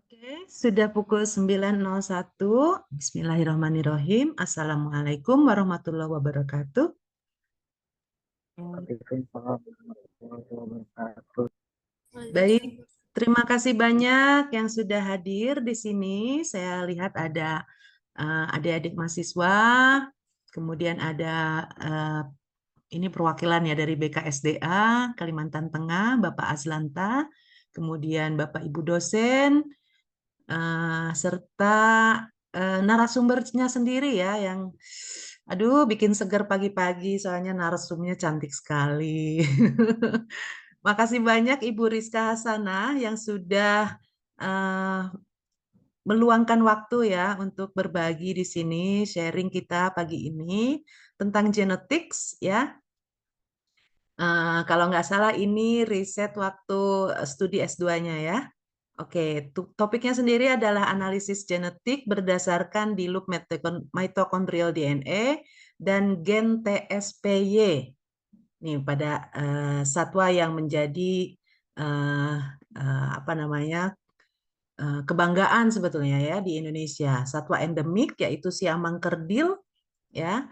Oke, sudah pukul 9.01. Bismillahirrahmanirrahim. Assalamualaikum warahmatullahi wabarakatuh. Baik, terima kasih banyak yang sudah hadir di sini. Saya lihat ada adik-adik mahasiswa, kemudian ada ini perwakilan ya dari BKSDA Kalimantan Tengah, Bapak Azlanta, kemudian Bapak Ibu dosen, serta narasumbernya sendiri ya yang aduh bikin seger pagi-pagi soalnya narasumbernya cantik sekali. Makasih banyak Ibu Rizka Hasanah yang sudah eh, meluangkan waktu ya untuk berbagi di sini sharing kita pagi ini tentang genetics ya. Kalau nggak salah ini riset waktu studi S2-nya ya. Oke, topiknya sendiri adalah analisis genetik berdasarkan di loop mitochondrial DNA dan gen TSPY. Nih pada satwa yang menjadi uh, apa namanya kebanggaan sebetulnya ya di Indonesia. Satwa endemik yaitu siamang kerdil ya,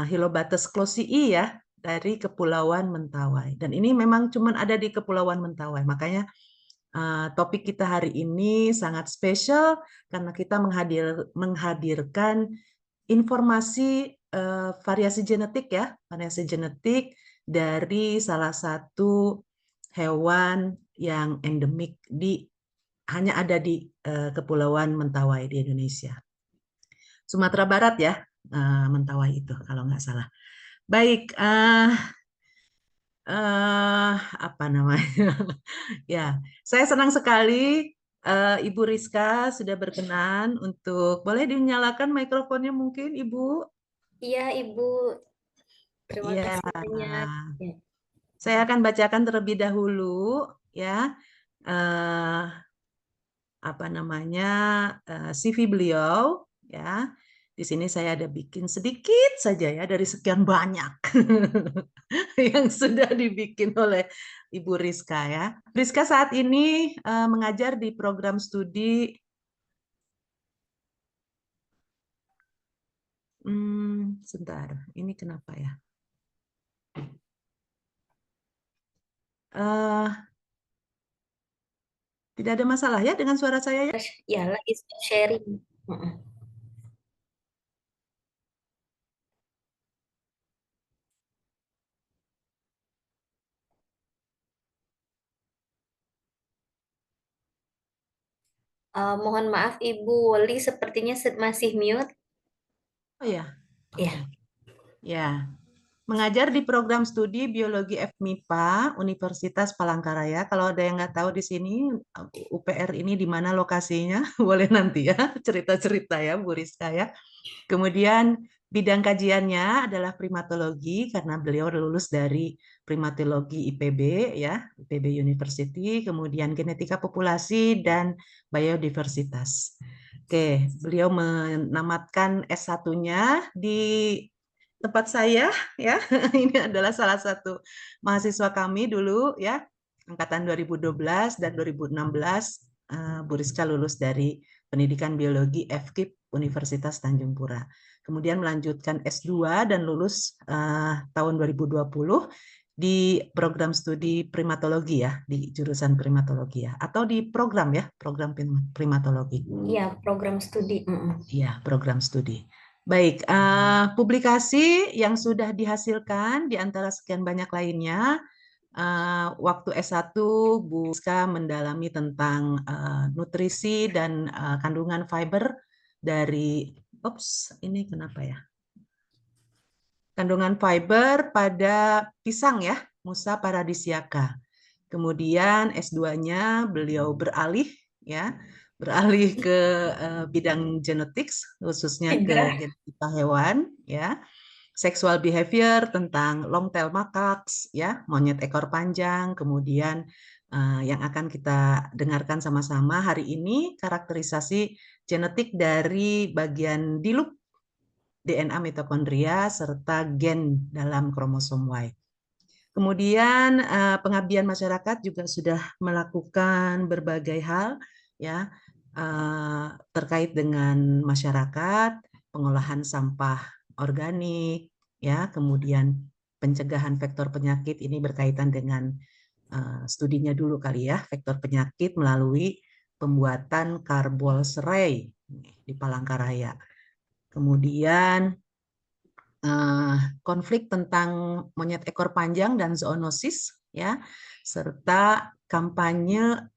Hilobates closii ya dari Kepulauan Mentawai. Dan ini memang cuma ada di Kepulauan Mentawai. Makanya topik kita hari ini sangat spesial karena kita menghadirkan informasi variasi genetik ya, variasi genetik dari salah satu hewan yang endemik hanya ada di Kepulauan Mentawai di Indonesia. Sumatera Barat ya, Mentawai itu kalau nggak salah. Baik, apa namanya? Ya, saya senang sekali Ibu Rizka sudah berkenan untuk boleh dinyalakan mikrofonnya mungkin Ibu. Iya, Ibu. Terima Ya, kasih banyak. Ya. saya akan bacakan terlebih dahulu ya eh, apa namanya CV beliau ya. Di sini saya ada bikin sedikit saja ya dari sekian banyak yang sudah dibikin oleh Ibu Rizka ya. Rizka saat ini mengajar di program studi sebentar, ini kenapa ya? Eh, tidak ada masalah ya dengan suara saya ya? Ya, lagi sharing. Mm-mm. Mohon maaf, Ibu Woli sepertinya masih mute. Oh ya, oke. Ya. Ya, mengajar di program studi Biologi FMIPA Universitas Palangkaraya. Kalau ada yang nggak tahu di sini UPR ini di mana lokasinya, boleh nanti ya cerita-cerita ya Bu Rizka ya. Kemudian bidang kajiannya adalah primatologi karena beliau lulus dari primatologi IPB ya, IPB University, kemudian genetika populasi dan biodiversitas. Oke, beliau menamatkan S1-nya di tempat saya ya. Ini adalah salah satu mahasiswa kami dulu ya, angkatan 2012 dan 2016 Bu Rizka lulus dari Pendidikan Biologi FKIP Universitas Tanjung Pura. Kemudian melanjutkan S2 dan lulus tahun 2020 di program studi primatologi ya, di jurusan primatologi ya, atau di program ya, program primatologi. Iya, program studi. Mm-mm. Iya, program studi. Baik, publikasi yang sudah dihasilkan di antara sekian banyak lainnya, waktu S1 Bu Rizka mendalami tentang nutrisi dan kandungan fiber dari, ini kenapa ya? Kandungan fiber pada pisang ya, Musa paradisiaca. Kemudian S2-nya beliau ya, beralih ke bidang genetik, khususnya ke Tidak. genetika hewan, ya, sexual behavior tentang long tail macaques, ya, monyet ekor panjang. Kemudian yang akan kita dengarkan sama-sama hari ini karakterisasi genetik dari bagian di loop DNA mitokondria serta gen dalam kromosom Y. Kemudian pengabdian masyarakat juga sudah melakukan berbagai hal ya. terkait dengan masyarakat, pengolahan sampah organik, ya, kemudian pencegahan vektor penyakit ini berkaitan dengan studinya dulu kali ya, vektor penyakit melalui pembuatan karbol serai di Palangkaraya. Kemudian konflik tentang monyet ekor panjang dan zoonosis, ya, serta kampanye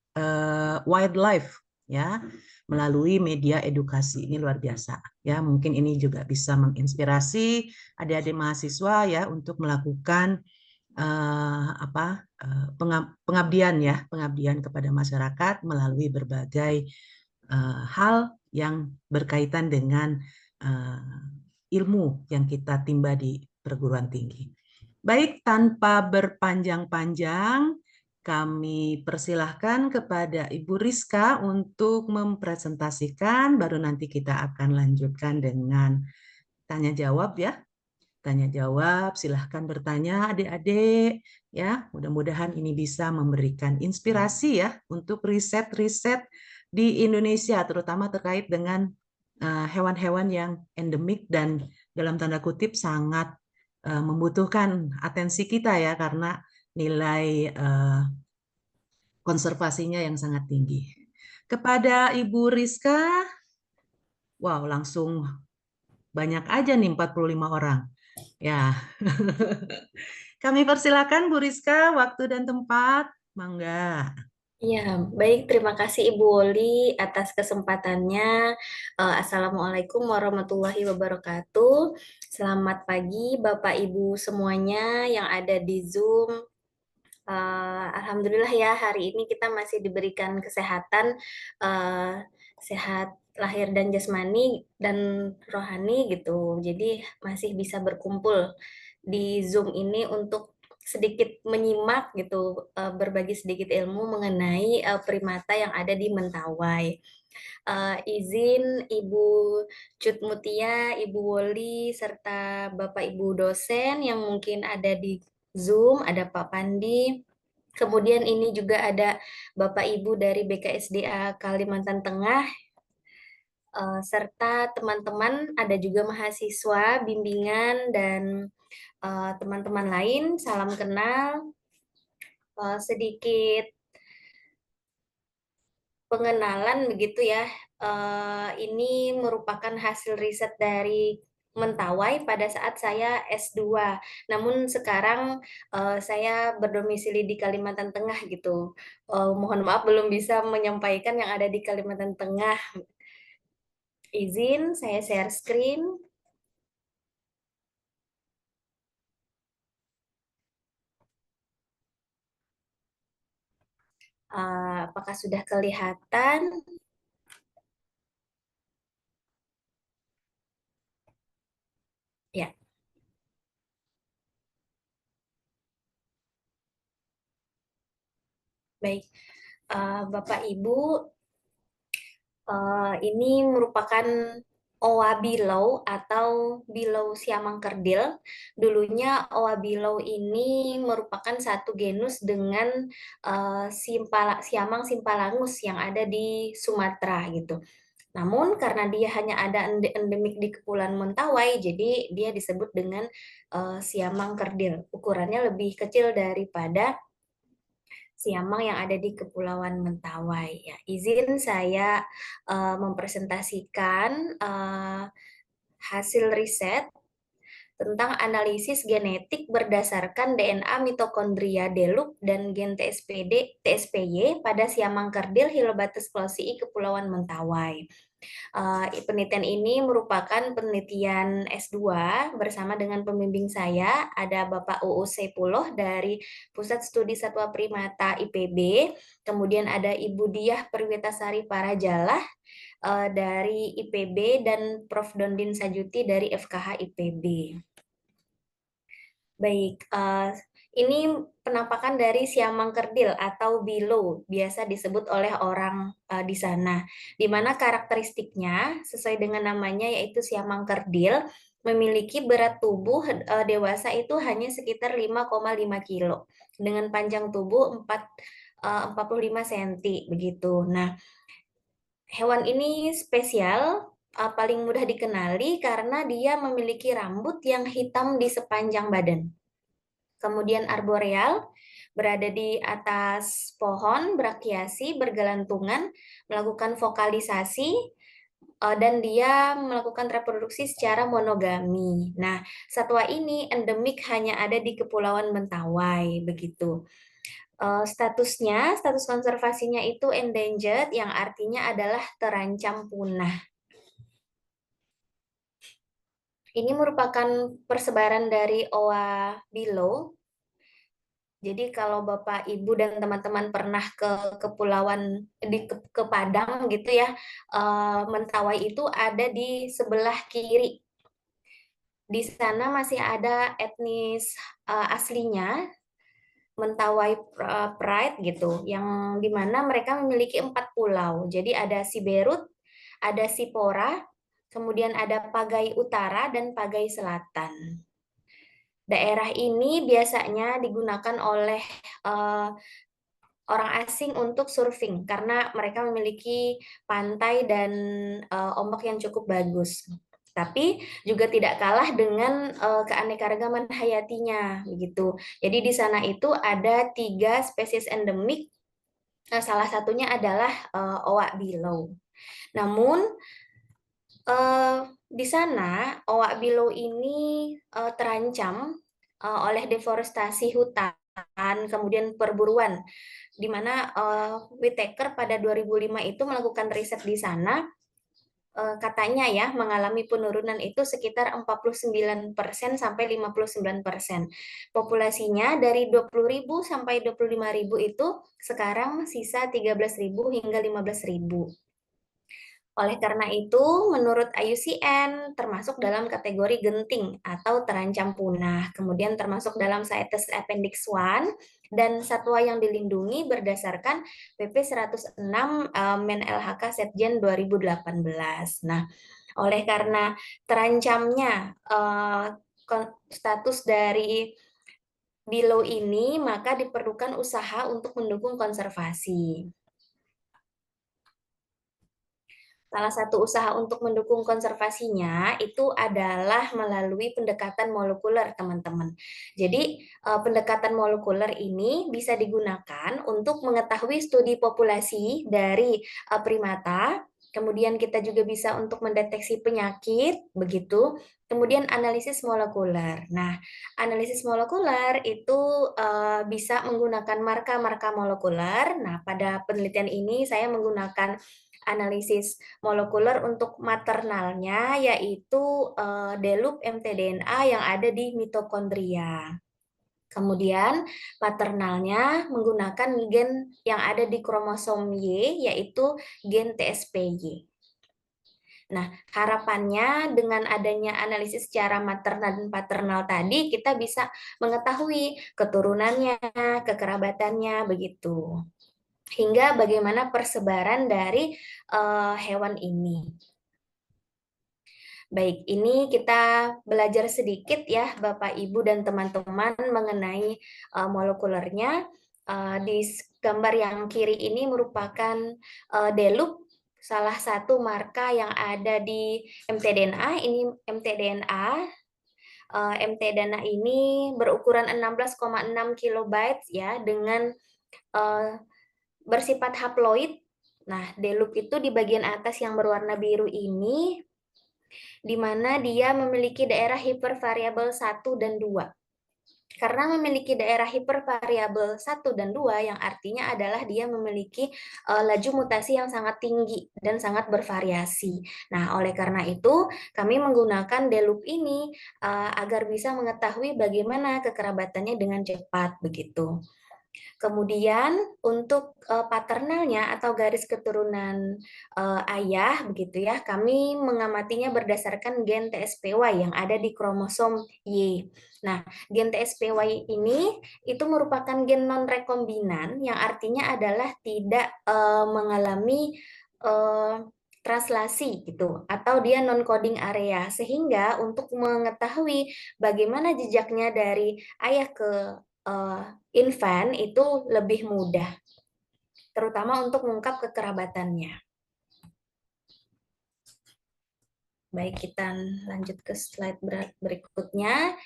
wildlife, ya, melalui media edukasi. Ini luar biasa, ya. Mungkin ini juga bisa menginspirasi adik-adik mahasiswa ya untuk melakukan pengabdian ya, pengabdian kepada masyarakat melalui berbagai hal yang berkaitan dengan ilmu yang kita timba di perguruan tinggi. Baik, tanpa berpanjang-panjang, kami persilahkan kepada Ibu Rizka untuk mempresentasikan, baru nanti kita akan lanjutkan dengan tanya jawab ya. Tanya jawab, silahkan bertanya adik-adik ya. Mudah-mudahan ini bisa memberikan inspirasi ya untuk riset-riset di Indonesia, terutama terkait dengan hewan-hewan yang endemik dan dalam tanda kutip sangat membutuhkan atensi kita ya karena nilai konservasinya yang sangat tinggi. Kepada Ibu Rizka, wow langsung banyak aja nih 45 orang. Ya. Kami persilakan Bu Rizka, waktu dan tempat. Mangga. Ya, baik. Terima kasih Ibu Woli atas kesempatannya. Assalamualaikum warahmatullahi wabarakatuh. Selamat pagi Bapak Ibu semuanya yang ada di Zoom. Alhamdulillah ya, hari ini kita masih diberikan kesehatan, sehat lahir dan jasmani dan rohani gitu. Jadi masih bisa berkumpul di Zoom ini untuk sedikit menyimak gitu, berbagi sedikit ilmu mengenai primata yang ada di Mentawai. Izin Ibu Cut Mutia, Ibu Woli, serta Bapak Ibu dosen yang mungkin ada di Zoom, ada Pak Pandi. Kemudian ini juga ada Bapak Ibu dari BKSDA Kalimantan Tengah, serta teman-teman, ada juga mahasiswa, bimbingan, dan teman-teman lain. Salam kenal. Sedikit pengenalan begitu ya. Ini merupakan hasil riset dari Mentawai pada saat saya S2. Namun sekarang saya berdomisili di Kalimantan Tengah gitu. Mohon maaf belum bisa menyampaikan yang ada di Kalimantan Tengah. Izin saya share screen. Apakah sudah kelihatan? Ya, baik. Bapak Ibu, ini merupakan Owa Bilau atau Bilau siamang kerdil. Dulunya Owa Bilau ini merupakan satu genus dengan siamang simpalangus yang ada di Sumatera gitu. Namun karena dia hanya ada endemik di Kepulauan Mentawai, jadi dia disebut dengan siamang kerdil. Ukurannya lebih kecil daripada siamang yang ada di Kepulauan Mentawai. Ya, izin saya mempresentasikan hasil riset tentang analisis genetik berdasarkan DNA mitokondria delup dan gen TSPD, TSPY pada siamang kerdil Hylobates closii Kepulauan Mentawai. Penelitian ini merupakan penelitian S2 bersama dengan pembimbing saya, ada Bapak UU Sepuluh dari Pusat Studi Satwa Primata IPB, kemudian ada Ibu Diah Perwitasari Parajalah dari IPB, dan Prof. Dondin Sajuti dari FKH IPB. Baik, ini penampakan dari siamang kerdil atau bilo, biasa disebut oleh orang di sana, di mana karakteristiknya sesuai dengan namanya yaitu siamang kerdil, memiliki berat tubuh dewasa itu hanya sekitar 5,5 kilo, dengan panjang tubuh 45 cm begitu. Nah, Hewan ini spesial, paling mudah dikenali karena dia memiliki rambut yang hitam di sepanjang badan. Kemudian arboreal, berada di atas pohon, berakiasi, bergelantungan, melakukan vokalisasi, dan dia melakukan reproduksi secara monogami. Nah, satwa ini endemik hanya ada di Kepulauan Mentawai, begitu. Status konservasinya itu endangered, yang artinya adalah terancam punah. Ini merupakan persebaran dari owa Bilo. Jadi kalau Bapak, Ibu, dan teman-teman pernah ke kepulauan ke Padang gitu ya, Mentawai itu ada di sebelah kiri. Di sana masih ada etnis aslinya, Mentawai Pride gitu, yang dimana mereka memiliki 4 pulau. Jadi ada Siberut, ada Sipora, kemudian ada Pagai Utara dan Pagai Selatan. Daerah ini biasanya digunakan oleh orang asing untuk surfing karena mereka memiliki pantai dan ombak yang cukup bagus. Tapi juga tidak kalah dengan keanekaragaman hayatinya, begitu. Jadi di sana itu ada 3 spesies endemik, salah satunya adalah owak bilau. Namun di sana owak bilau ini terancam oleh deforestasi hutan, kemudian perburuan, di mana Whittaker pada 2005 itu melakukan riset di sana, katanya ya mengalami penurunan itu sekitar 49% sampai 59%. Populasinya dari 20.000 sampai 25.000 itu sekarang sisa 13.000 hingga 15.000. Oleh karena itu, menurut IUCN termasuk dalam kategori genting atau terancam punah. Kemudian termasuk dalam CITES Appendix 1 dan satwa yang dilindungi berdasarkan PP 106 Men LHK Setjen 2018. Nah, oleh karena terancamnya status dari below ini, maka diperlukan usaha untuk mendukung konservasi. Salah satu usaha untuk mendukung konservasinya itu adalah melalui pendekatan molekuler, teman-teman. Jadi, pendekatan molekuler ini bisa digunakan untuk mengetahui studi populasi dari primata, kemudian kita juga bisa untuk mendeteksi penyakit, begitu. Kemudian analisis molekuler. Nah, analisis molekuler itu bisa menggunakan marka-marka molekuler. Nah, pada penelitian ini saya menggunakan analisis molekuler untuk maternalnya, yaitu delup mtDNA yang ada di mitokondria. Kemudian paternalnya menggunakan gen yang ada di kromosom Y, yaitu gen TSPY. Nah, harapannya dengan adanya analisis secara maternal dan paternal tadi, kita bisa mengetahui keturunannya, kekerabatannya, begitu. Hingga bagaimana persebaran dari hewan ini. Baik, ini kita belajar sedikit ya Bapak, Ibu, dan teman-teman mengenai molekulernya. Di gambar yang kiri ini merupakan delup, salah satu marka yang ada di mtDNA. Ini mtDNA. mtDNA ini berukuran 16,6 kilobytes ya, dengan bersifat haploid. Nah, delup itu di bagian atas yang berwarna biru ini, di mana dia memiliki daerah hipervariabel 1 dan 2. Karena memiliki daerah hipervariabel 1 dan 2, yang artinya adalah dia memiliki laju mutasi yang sangat tinggi dan sangat bervariasi. Nah, oleh karena itu, kami menggunakan delup ini agar bisa mengetahui bagaimana kekerabatannya dengan cepat, begitu. Kemudian untuk paternalnya atau garis keturunan ayah, begitu ya, kami mengamatinya berdasarkan gen TSPY yang ada di kromosom Y. Nah, gen TSPY ini itu merupakan gen non rekombinan, yang artinya adalah tidak mengalami translasi gitu, atau dia non coding area, sehingga untuk mengetahui bagaimana jejaknya dari ayah ke infant itu lebih mudah, terutama untuk mengungkap kekerabatannya. Baik, kita lanjut ke slide berikutnya.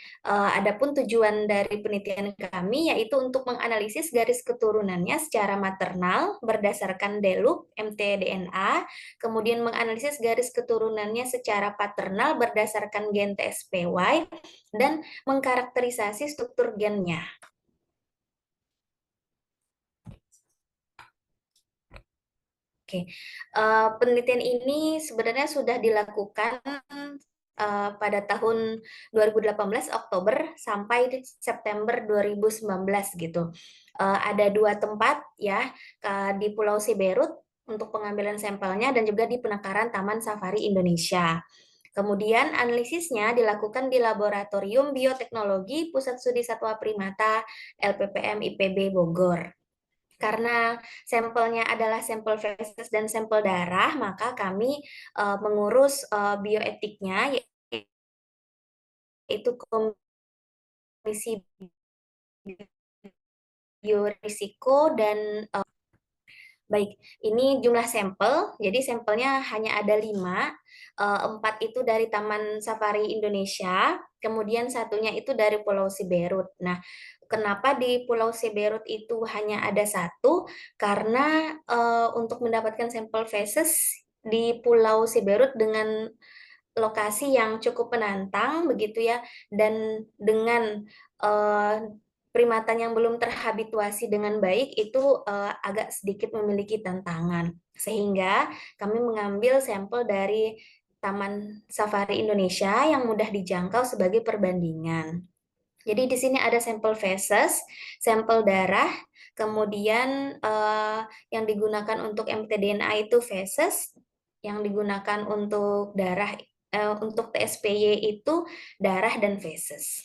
Adapun tujuan dari penelitian kami yaitu untuk menganalisis garis keturunannya secara maternal berdasarkan DELUP mtDNA, kemudian menganalisis garis keturunannya secara paternal berdasarkan gen TSPY, dan mengkarakterisasi struktur gennya. Oke, penelitian ini sebenarnya sudah dilakukan pada tahun 2018 Oktober sampai September 2019 gitu. Ada 2 tempat ya di Pulau Siberut untuk pengambilan sampelnya dan juga di penangkaran Taman Safari Indonesia. Kemudian analisisnya dilakukan di Laboratorium Bioteknologi Pusat Studi Satwa Primata LPPM IPB Bogor. Karena sampelnya adalah sampel feses dan sampel darah, maka kami mengurus bioetiknya, yaitu komisi biorisiko dan baik, ini jumlah sampel, jadi sampelnya hanya ada 5, 4 itu dari Taman Safari Indonesia, kemudian satunya itu dari Pulau Siberut. Nah, kenapa di Pulau Siberut itu hanya ada 1? Karena untuk mendapatkan sampel feses di Pulau Siberut dengan lokasi yang cukup menantang begitu ya, dan dengan primata yang belum terhabituasi dengan baik itu agak sedikit memiliki tantangan. Sehingga kami mengambil sampel dari Taman Safari Indonesia yang mudah dijangkau sebagai perbandingan. Jadi di sini ada sampel feses, sampel darah, kemudian yang digunakan untuk mtDNA itu feses, yang digunakan untuk darah untuk TSPY itu darah dan feses.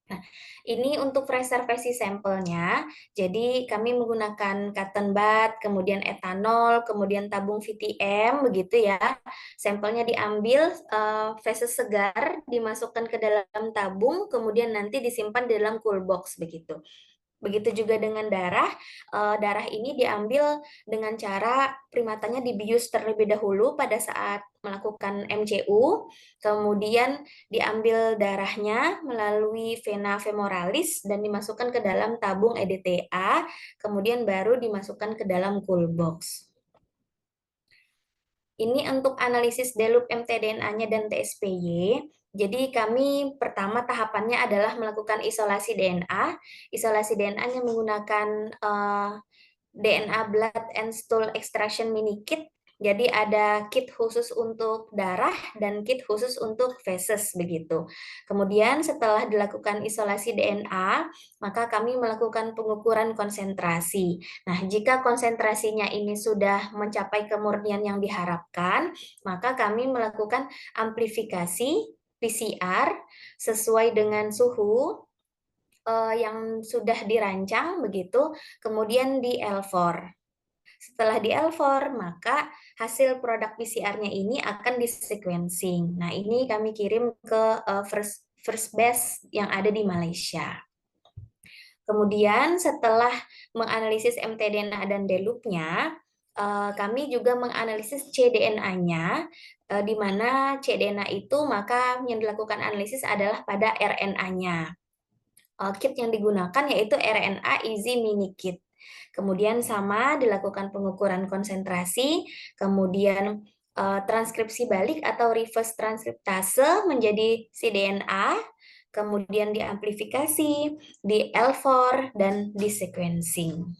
Nah, ini untuk preservasi sampelnya. Jadi kami menggunakan cotton bud, kemudian etanol, kemudian tabung VTM begitu ya. Sampelnya diambil feses segar, dimasukkan ke dalam tabung, kemudian nanti disimpan di dalam cool box begitu. Begitu juga dengan darah, darah ini diambil dengan cara primatanya dibius terlebih dahulu pada saat melakukan MCU, kemudian diambil darahnya melalui vena femoralis dan dimasukkan ke dalam tabung EDTA, kemudian baru dimasukkan ke dalam cool box. Ini untuk analisis DELUP mtDNA-nya dan TSPY. Jadi kami pertama tahapannya adalah melakukan isolasi DNA. Isolasi DNA-nya menggunakan DNA blood and stool extraction mini kit. Jadi ada kit khusus untuk darah dan kit khusus untuk feses begitu. Kemudian setelah dilakukan isolasi DNA, maka kami melakukan pengukuran konsentrasi. Nah, jika konsentrasinya ini sudah mencapai kemurnian yang diharapkan, maka kami melakukan amplifikasi PCR sesuai dengan suhu yang sudah dirancang begitu, kemudian di L4. Setelah di L4, maka hasil produk PCR-nya ini akan di-sequencing. Nah, ini kami kirim ke first base yang ada di Malaysia. Kemudian setelah menganalisis mtDNA dan DELUP-nya, kami juga menganalisis cDNA-nya, di mana cDNA itu maka yang dilakukan analisis adalah pada RNA-nya. Kit yang digunakan yaitu RNA Easy Mini Kit. Kemudian sama dilakukan pengukuran konsentrasi, kemudian transkripsi balik atau reverse transkriptase menjadi cDNA, kemudian diamplifikasi, di L4, dan di sequencing.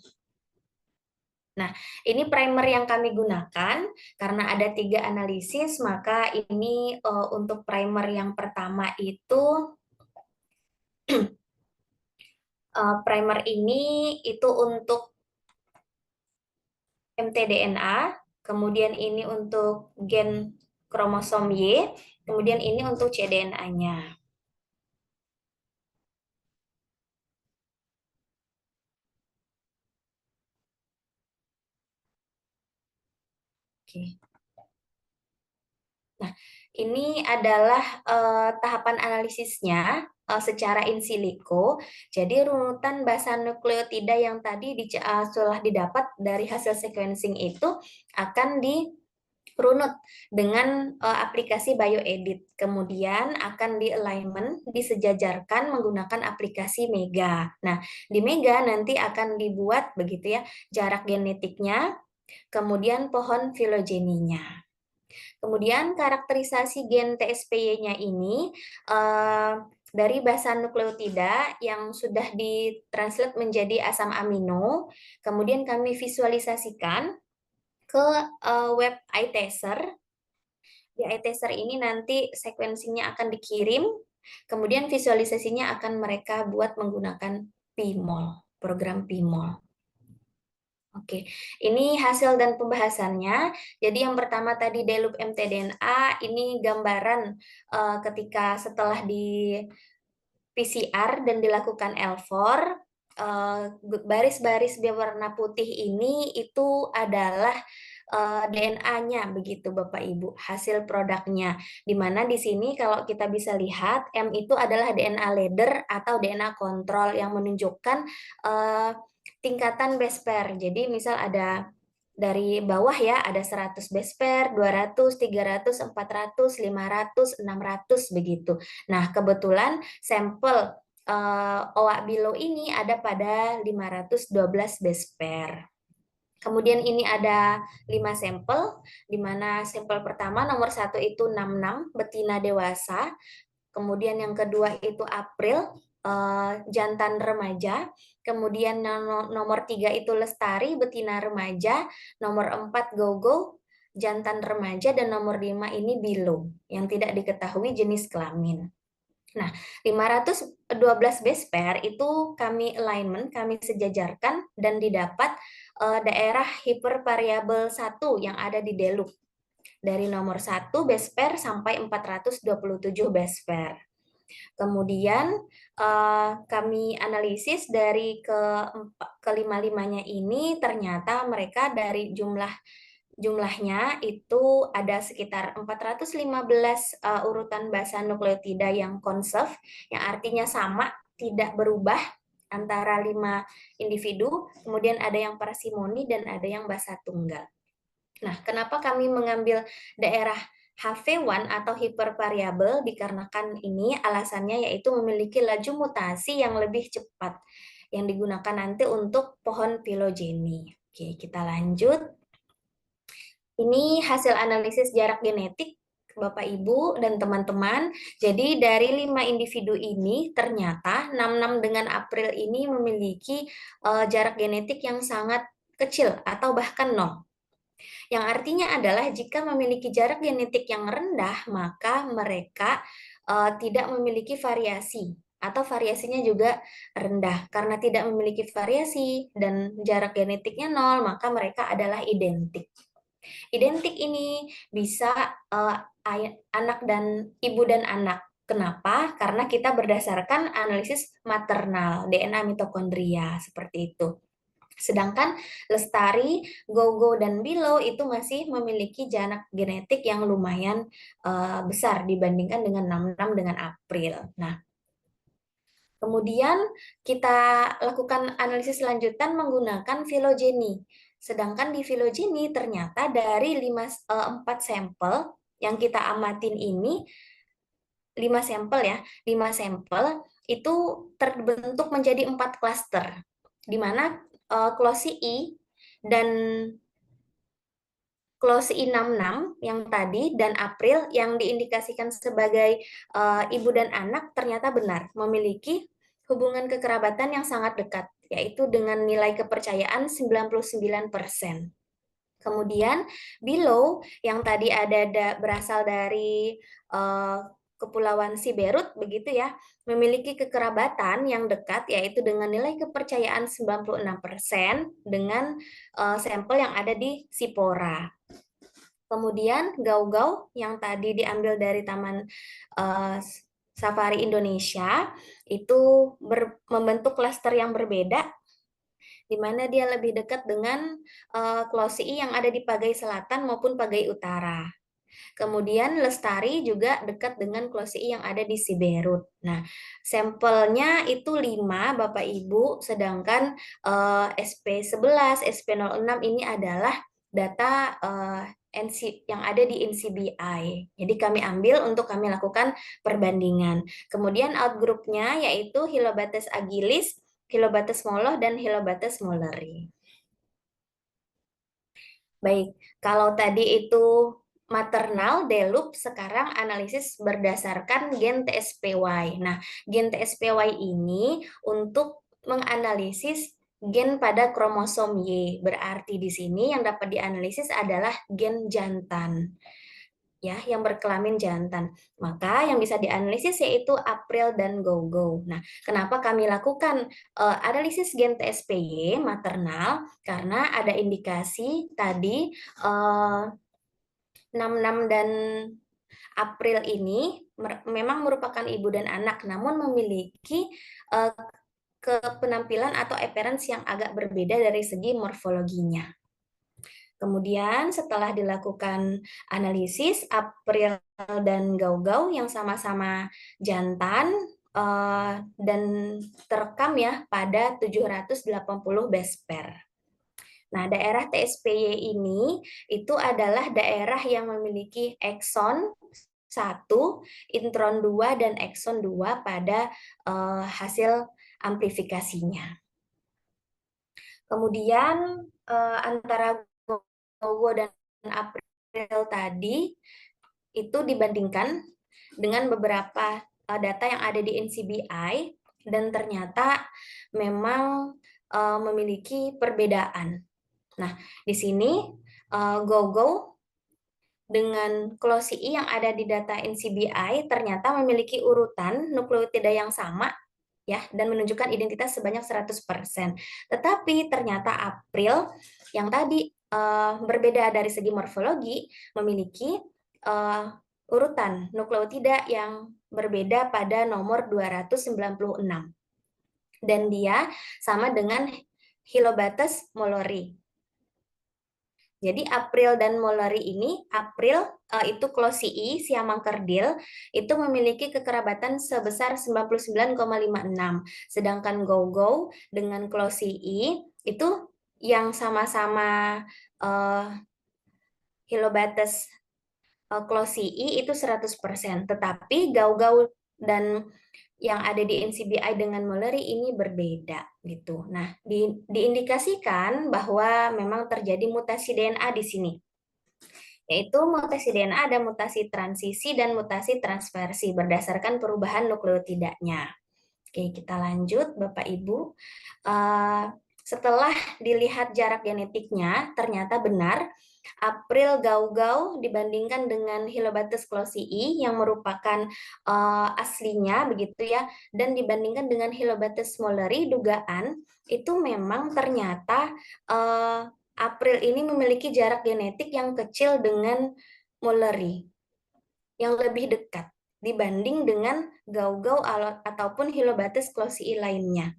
Nah, ini primer yang kami gunakan karena ada 3 analisis, maka ini untuk primer yang pertama itu primer ini itu untuk mtDNA, kemudian ini untuk gen kromosom Y, kemudian ini untuk cDNA-nya. Oke. Nah, ini adalah tahapan analisisnya secara in silico. Jadi runutan basa nukleotida yang tadi telah didapat dari hasil sequencing itu akan runut dengan aplikasi BioEdit. Kemudian akan di alignment, disejajarkan menggunakan aplikasi Mega. Nah, di Mega nanti akan dibuat begitu ya, jarak genetiknya, kemudian pohon filogeninya. Kemudian karakterisasi gen TSPY-nya ini dari basan nukleotida yang sudah ditranslate menjadi asam amino, kemudian kami visualisasikan ke web iTaser. Di iTaser ini nanti sequencing-nya akan dikirim, kemudian visualisasinya akan mereka buat menggunakan PMOL, program PMOL. Oke, ini hasil dan pembahasannya. Jadi yang pertama tadi deloop mtDNA, ini gambaran ketika setelah di PCR dan dilakukan L4, baris-baris berwarna putih ini itu adalah DNA-nya begitu Bapak Ibu, hasil produknya. Di mana di sini kalau kita bisa lihat M itu adalah DNA leader atau DNA kontrol yang menunjukkan tingkatan base pair. Jadi misal ada dari bawah ya, ada 100 base pair, 200, 300, 400, 500, 600 begitu. Nah, kebetulan sampel oak below ini ada pada 512 base pair. Kemudian ini ada 5 sampel, di mana sampel pertama nomor 1 itu 66 betina dewasa, kemudian yang kedua itu April, jantan remaja, kemudian nomor 3 itu Lestari, betina remaja, nomor 4 Gogo, jantan remaja, dan nomor 5 ini Bilo, yang tidak diketahui jenis kelamin. Nah, 512 base pair itu kami alignment, kami sejajarkan dan didapat daerah hipervariabel 1 yang ada di deloop. Dari nomor 1 base pair sampai 427 base pair. Kemudian kami analisis dari kelima-limanya ini, ternyata mereka dari jumlahnya itu ada sekitar 415 urutan basa nukleotida yang conserve, yang artinya sama, tidak berubah antara 5 individu, kemudian ada yang parsimoni dan ada yang basa tunggal. Nah, kenapa kami mengambil daerah HV1 atau hipervariabel? Dikarenakan ini alasannya yaitu memiliki laju mutasi yang lebih cepat yang digunakan nanti untuk pohon filogeni. Oke, kita lanjut. Ini hasil analisis jarak genetik Bapak Ibu dan teman-teman. Jadi dari 5 individu ini ternyata 66 dengan April ini memiliki jarak genetik yang sangat kecil atau bahkan 0. Yang artinya adalah jika memiliki jarak genetik yang rendah, maka mereka tidak memiliki variasi atau variasinya juga rendah. Karena tidak memiliki variasi dan jarak genetiknya 0, maka mereka adalah identik. Identik ini bisa anak dan ibu dan anak. Kenapa? Karena kita berdasarkan analisis maternal DNA mitokondria seperti itu. Sedangkan Lestari, Gogo, dan Bilo itu masih memiliki jarak genetik yang lumayan besar dibandingkan dengan 66 dengan April. Nah, kemudian kita lakukan analisis lanjutan menggunakan filogeni. Sedangkan di filogeni ternyata dari 4 sampel yang kita amatin ini, 5 sampel ya, 5 sampel itu terbentuk menjadi 4 klaster, di mana Closi I dan Closi I66 yang tadi dan April yang diindikasikan sebagai ibu dan anak ternyata benar memiliki hubungan kekerabatan yang sangat dekat, yaitu dengan nilai kepercayaan 99%. Kemudian Below yang tadi berasal dari Kepulauan Siberut begitu ya, memiliki kekerabatan yang dekat yaitu dengan nilai kepercayaan 96% dengan sampel yang ada di Sipora. Kemudian Gau-Gau yang tadi diambil dari Taman Safari Indonesia itu membentuk klaster yang berbeda, di mana dia lebih dekat dengan Closi I yang ada di Pagai Selatan maupun Pagai Utara. Kemudian Lestari juga dekat dengan Closi I yang ada di Siberut. Nah, sampelnya itu 5 Bapak Ibu, sedangkan SP11, SP06 ini adalah data yang ada di NCBI. Jadi kami ambil untuk kami lakukan perbandingan. Kemudian outgroupnya yaitu Hylobacter agilis, Hylobacter moloch, dan Hylobacter mouleri. Baik, kalau tadi itu maternal delup, sekarang analisis berdasarkan gen TSPY. Nah, gen TSPY ini untuk menganalisis gen pada kromosom Y. Berarti di sini yang dapat dianalisis adalah gen jantan, ya, yang berkelamin jantan. Maka yang bisa dianalisis yaitu April dan GOGO. Nah, kenapa kami lakukan analisis gen TSPY maternal? Karena ada indikasi tadi 66 dan April ini memang merupakan ibu dan anak, namun memiliki penampilan atau appearance yang agak berbeda dari segi morfologinya. Kemudian setelah dilakukan analisis, April dan Gaugau yang sama-sama jantan dan terekam ya pada 780 base pair. Nah, daerah TSPY ini itu adalah daerah yang memiliki ekson 1, intron 2, dan ekson 2 pada hasil amplifikasinya. Kemudian antara GOGO dan April tadi itu dibandingkan dengan beberapa data yang ada di NCBI dan ternyata memang memiliki perbedaan. Nah, di sini GOGO dengan closi yang ada di data NCBI ternyata memiliki urutan nukleotida yang sama ya dan menunjukkan identitas sebanyak 100%. Tetapi ternyata April yang tadi berbeda dari segi morfologi memiliki urutan nukleotida yang berbeda pada nomor 296. Dan dia sama dengan Hylobacter mouleri. Jadi April dan mouleri ini, April itu closii siamang kerdil itu memiliki kekerabatan sebesar 99,56. Sedangkan GOGO dengan closii itu yang sama-sama Hylobacter closii itu 100%. Tetapi GAU-GAU dan yang ada di NCBI dengan mouleri ini berbeda gitu. Nah, diindikasikan bahwa memang terjadi mutasi DNA di sini. Yaitu mutasi DNA ada mutasi transisi dan mutasi transversi berdasarkan perubahan nukleotidanya. Oke, kita lanjut Bapak Ibu. Setelah dilihat jarak genetiknya, ternyata benar April GAU-GAU dibandingkan dengan Hylobacter closii yang merupakan aslinya begitu ya, dan dibandingkan dengan Hylobacter mouleri dugaan itu memang ternyata April ini memiliki jarak genetik yang kecil dengan mouleri, yang lebih dekat dibanding dengan GAU-GAU ataupun Hylobacter closii lainnya.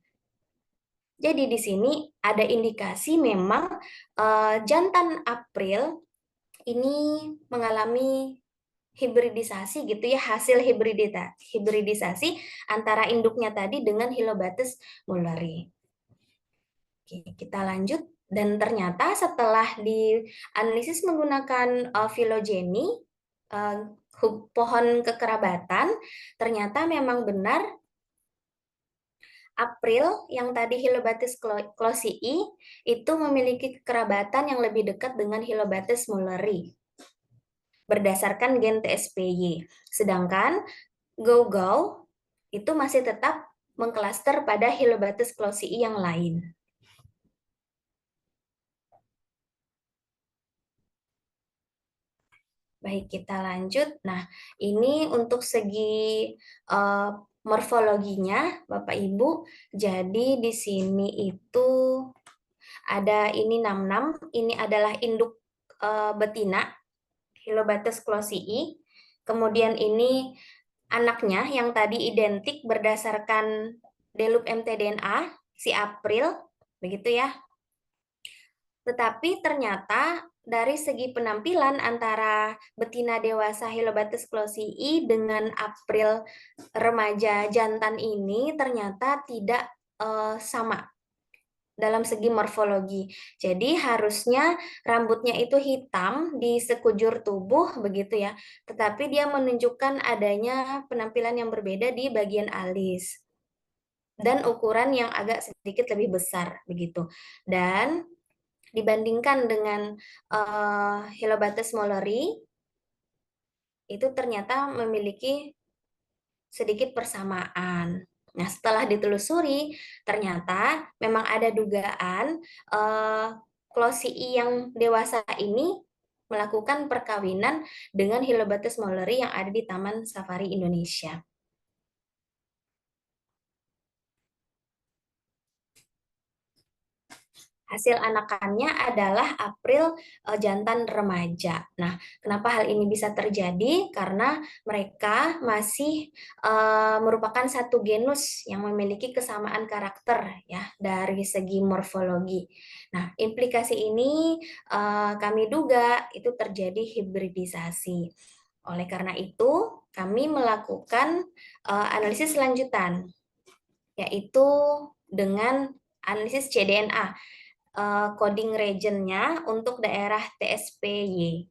Jadi di sini ada indikasi memang jantan April ini mengalami hibridisasi gitu ya, hasil hibridisasi antara induknya tadi dengan Hylobacter mouleri. Oke, kita lanjut. Dan ternyata setelah dianalisis menggunakan filogeni, pohon kekerabatan, ternyata memang benar April yang tadi Hylobacter closii itu memiliki kekerabatan yang lebih dekat dengan Hylobacter mouleri berdasarkan gen TSPY. Sedangkan GOGO itu masih tetap mengklaster pada Hylobacter closii yang lain. Baik, kita lanjut. Nah, ini untuk segi morfologinya, Bapak Ibu. Jadi di sini itu ada ini 66, ini adalah induk betina, Hylobacter closii. Kemudian ini anaknya yang tadi identik berdasarkan delup mtDNA, si April, begitu ya. Tetapi ternyata dari segi penampilan antara betina dewasa Hylobacter closii dengan April remaja jantan ini ternyata tidak sama. dalam segi morfologi. Jadi harusnya rambutnya itu hitam di sekujur tubuh begitu ya, tetapi dia menunjukkan adanya penampilan yang berbeda di bagian alis dan ukuran yang agak sedikit lebih besar begitu. Dan dibandingkan dengan Helobates molleri itu ternyata memiliki sedikit persamaan. Nah, setelah ditelusuri, ternyata memang ada dugaan Closii yang dewasa ini melakukan perkawinan dengan Helobates molleri yang ada di Taman Safari Indonesia. Hasil anakannya adalah April jantan remaja. Nah, kenapa hal ini bisa terjadi? Karena mereka masih merupakan satu genus yang memiliki kesamaan karakter ya dari segi morfologi. Nah, implikasi ini kami duga itu terjadi hibridisasi. Oleh karena itu, kami melakukan analisis lanjutan, yaitu dengan analisis cDNA. Coding region-nya untuk daerah TSPY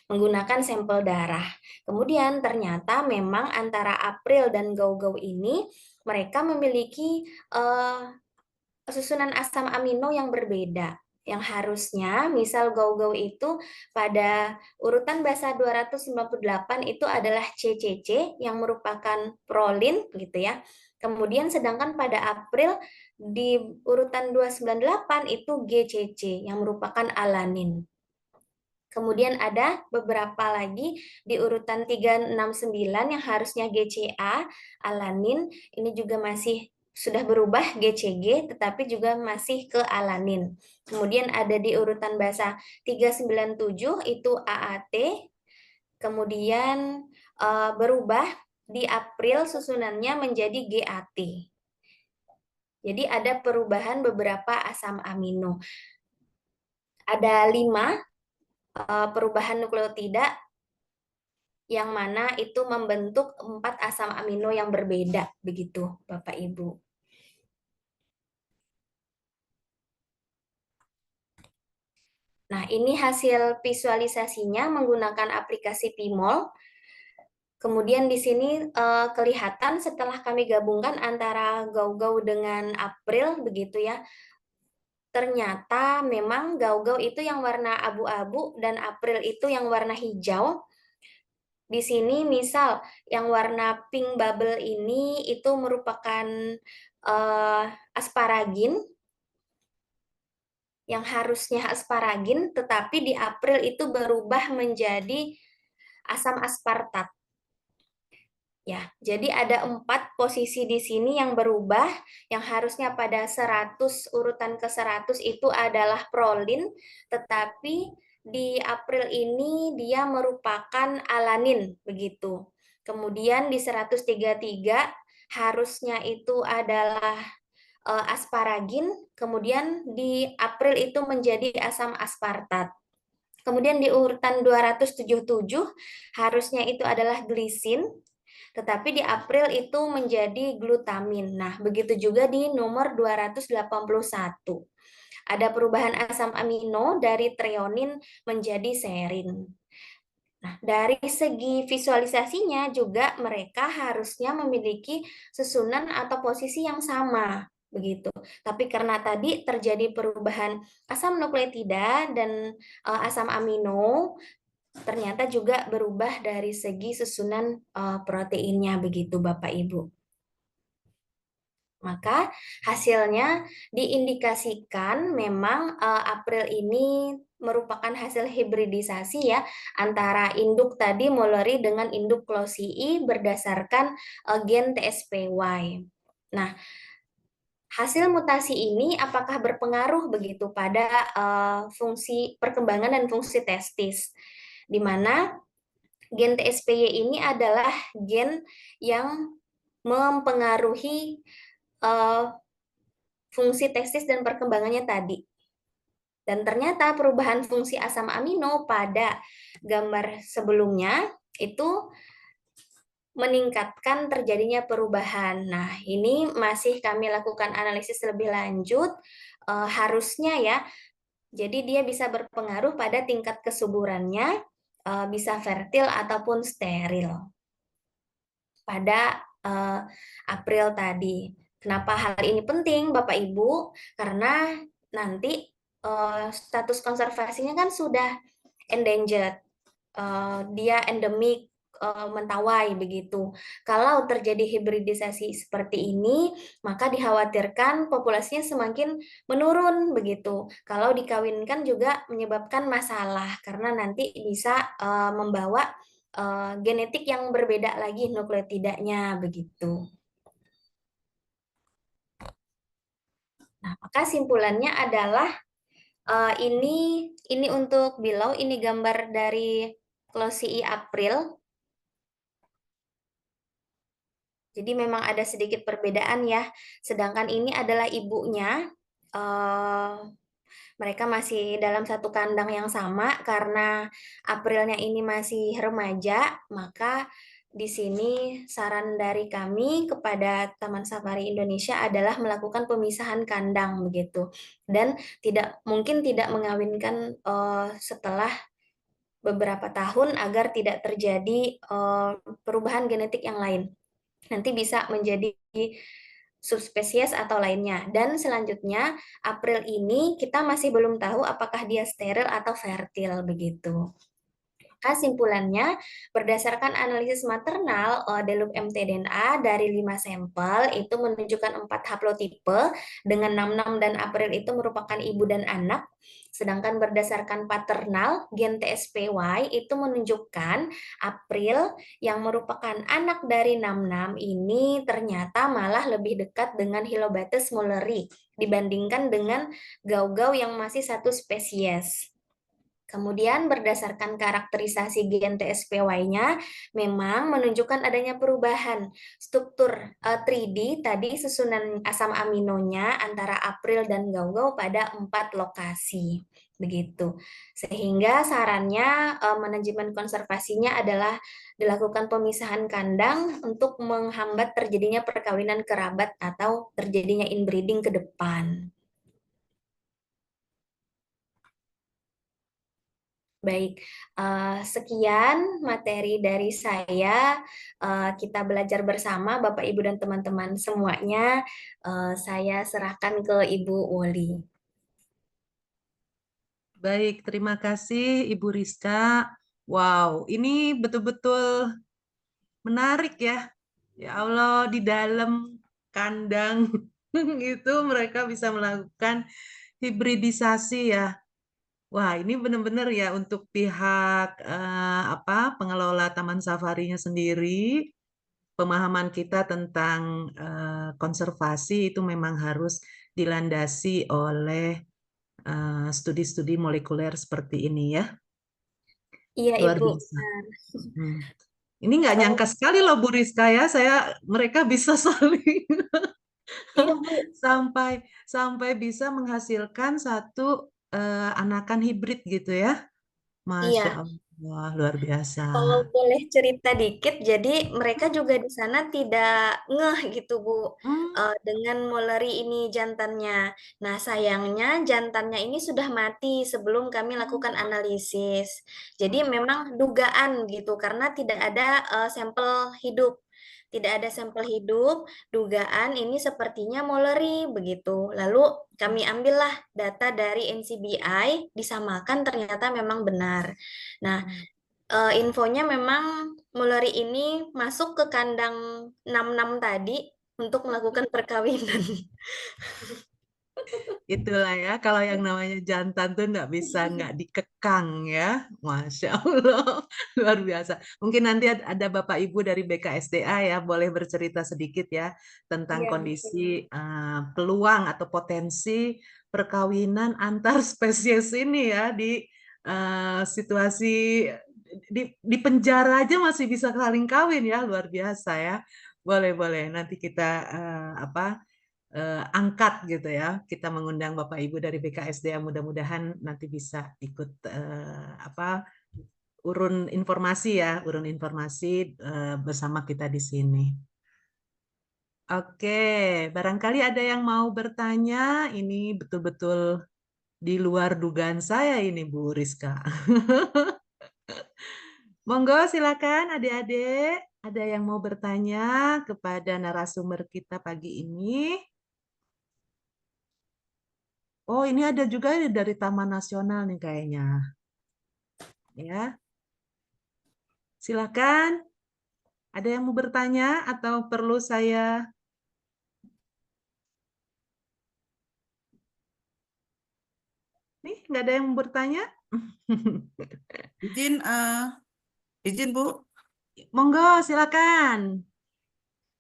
menggunakan sampel darah. Kemudian ternyata memang antara April dan Gau-Gau ini mereka memiliki susunan asam amino yang berbeda. Yang harusnya misal Gau-Gau itu pada urutan basa 298 itu adalah CCC yang merupakan prolin gitu ya. Kemudian sedangkan pada April di urutan 298 itu GCC yang merupakan alanin. Kemudian ada beberapa lagi di urutan 369 yang harusnya GCA, alanin, ini juga masih sudah berubah GCG, tetapi juga masih ke alanin. Kemudian ada di urutan basa 397 itu AAT, kemudian berubah di April susunannya menjadi GAT. Jadi ada perubahan beberapa asam amino. Ada 5 perubahan nukleotida yang mana itu membentuk 4 asam amino yang berbeda, begitu Bapak Ibu. Nah, ini hasil visualisasinya menggunakan aplikasi PIMOL. Kemudian di sini kelihatan setelah kami gabungkan antara Gau-Gau dengan April, begitu ya. Ternyata memang Gau-Gau itu yang warna abu-abu dan April itu yang warna hijau. Di sini misal yang warna pink bubble ini itu merupakan asparagin yang harusnya asparagin, tetapi di April itu berubah menjadi asam aspartat. Ya, jadi ada 4 posisi di sini yang berubah, yang harusnya pada 100 urutan ke 100 itu adalah prolin, tetapi di April ini dia merupakan alanin begitu. Kemudian di 133 harusnya itu adalah asparagin, kemudian di April itu menjadi asam aspartat. Kemudian di urutan 277 harusnya itu adalah glisin, tetapi di April itu menjadi glutamin. Nah, begitu juga di nomor 281. Ada perubahan asam amino dari treonin menjadi serin. Nah, dari segi visualisasinya juga mereka harusnya memiliki susunan atau posisi yang sama, begitu. Tapi karena tadi terjadi perubahan asam nukleotida dan asam amino, ternyata juga berubah dari segi susunan proteinnya, begitu Bapak Ibu. Maka hasilnya diindikasikan memang April ini merupakan hasil hibridisasi ya antara induk tadi molleri dengan induk Closii berdasarkan gen TSPY. Nah, hasil mutasi ini apakah berpengaruh begitu pada fungsi perkembangan dan fungsi testis, di mana gen TSPY ini adalah gen yang mempengaruhi fungsi testis dan perkembangannya tadi. Dan ternyata perubahan fungsi asam amino pada gambar sebelumnya itu meningkatkan terjadinya perubahan. Nah, ini masih kami lakukan analisis lebih lanjut harusnya ya. Jadi dia bisa berpengaruh pada tingkat kesuburannya, bisa fertil ataupun steril pada April tadi. Kenapa hal ini penting, Bapak Ibu? Karena nanti status konservasinya kan sudah endangered, dia endemik, mentawai begitu. Kalau terjadi hibridisasi seperti ini, maka dikhawatirkan populasinya semakin menurun begitu. Kalau dikawinkan juga menyebabkan masalah karena nanti bisa membawa genetik yang berbeda lagi nukleotidanya begitu. Nah, maka simpulannya adalah ini untuk below, ini gambar dari Closii April. Jadi memang ada sedikit perbedaan ya. Sedangkan ini adalah ibunya. Mereka masih dalam satu kandang yang sama karena Aprilnya ini masih remaja, maka di sini saran dari kami kepada Taman Safari Indonesia adalah melakukan pemisahan kandang begitu. Dan mungkin tidak mengawinkan setelah beberapa tahun agar tidak terjadi perubahan genetik yang lain. Nanti bisa menjadi subspesies atau lainnya. Dan selanjutnya, April ini kita masih belum tahu apakah dia steril atau fertil begitu. Kesimpulannya, berdasarkan analisis maternal Delup mtDNA dari 5 sampel itu menunjukkan 4 haplotipe dengan 66 dan April itu merupakan ibu dan anak. Sedangkan berdasarkan paternal gen TSPY itu menunjukkan April yang merupakan anak dari 66 ini ternyata malah lebih dekat dengan Hilobates mulleri dibandingkan dengan gau-gau yang masih satu spesies. Kemudian berdasarkan karakterisasi gen TSPY-nya memang menunjukkan adanya perubahan struktur 3D tadi susunan asam aminonya antara April dan Gau-Gau pada 4 lokasi. Begitu. Sehingga sarannya manajemen konservasinya adalah dilakukan pemisahan kandang untuk menghambat terjadinya perkawinan kerabat atau terjadinya inbreeding ke depan. Baik, sekian materi dari saya. Kita belajar bersama, Bapak, Ibu, dan teman-teman semuanya. Saya serahkan ke Ibu Woli. Baik, terima kasih Ibu Rizka. Wow, ini betul-betul menarik ya. Ya Allah, di dalam kandang itu mereka bisa melakukan hibridisasi ya. Wah, ini benar-benar ya untuk pihak pengelola Taman Safarinya sendiri, pemahaman kita tentang konservasi itu memang harus dilandasi oleh studi-studi molekuler seperti ini ya. Iya, Luar Ibu. biasa. Ini nggak Oh, nyangka sekali loh Bu Rizka ya, mereka bisa saling iya, Bu. sampai sampai bisa menghasilkan satu anakan hibrid gitu ya. Masya Iya. Allah, luar biasa. Kalau boleh cerita dikit, jadi mereka juga di sana tidak ngeh gitu, Bu, Hmm, dengan Molari ini jantannya. Nah, sayangnya jantannya ini sudah mati sebelum kami lakukan analisis. Jadi memang dugaan gitu, karena tidak ada sampel hidup. Tidak ada sampel hidup, dugaan ini sepertinya Molari begitu. Lalu kami ambillah data dari NCBI, disamakan ternyata memang benar. Nah, infonya memang Mulari ini masuk ke kandang 66 tadi untuk melakukan perkawinan. Itulah ya, kalau yang namanya jantan tuh nggak dikekang ya. Masya Allah, luar biasa. Mungkin nanti ada Bapak Ibu dari BKSDA ya, boleh bercerita sedikit ya tentang Iya, kondisi mungkin. peluang atau potensi perkawinan antar spesies ini ya di situasi di penjara aja masih bisa saling kawin ya, luar biasa ya. Boleh, boleh. Nanti kita angkat gitu ya. Kita mengundang Bapak Ibu dari BKSDA, mudah-mudahan nanti bisa ikut urun informasi bersama kita di sini. Oke, barangkali ada yang mau bertanya. Ini betul-betul di luar dugaan saya ini, Bu Rizka. Monggo silakan adik-adik. Ada yang mau bertanya kepada narasumber kita pagi ini? Oh, ini ada juga dari Taman Nasional nih kayaknya. Ya, silakan. Ada yang mau bertanya atau perlu saya? Nih, nggak ada yang mau bertanya? Izin, izin Bu. Monggo, silakan.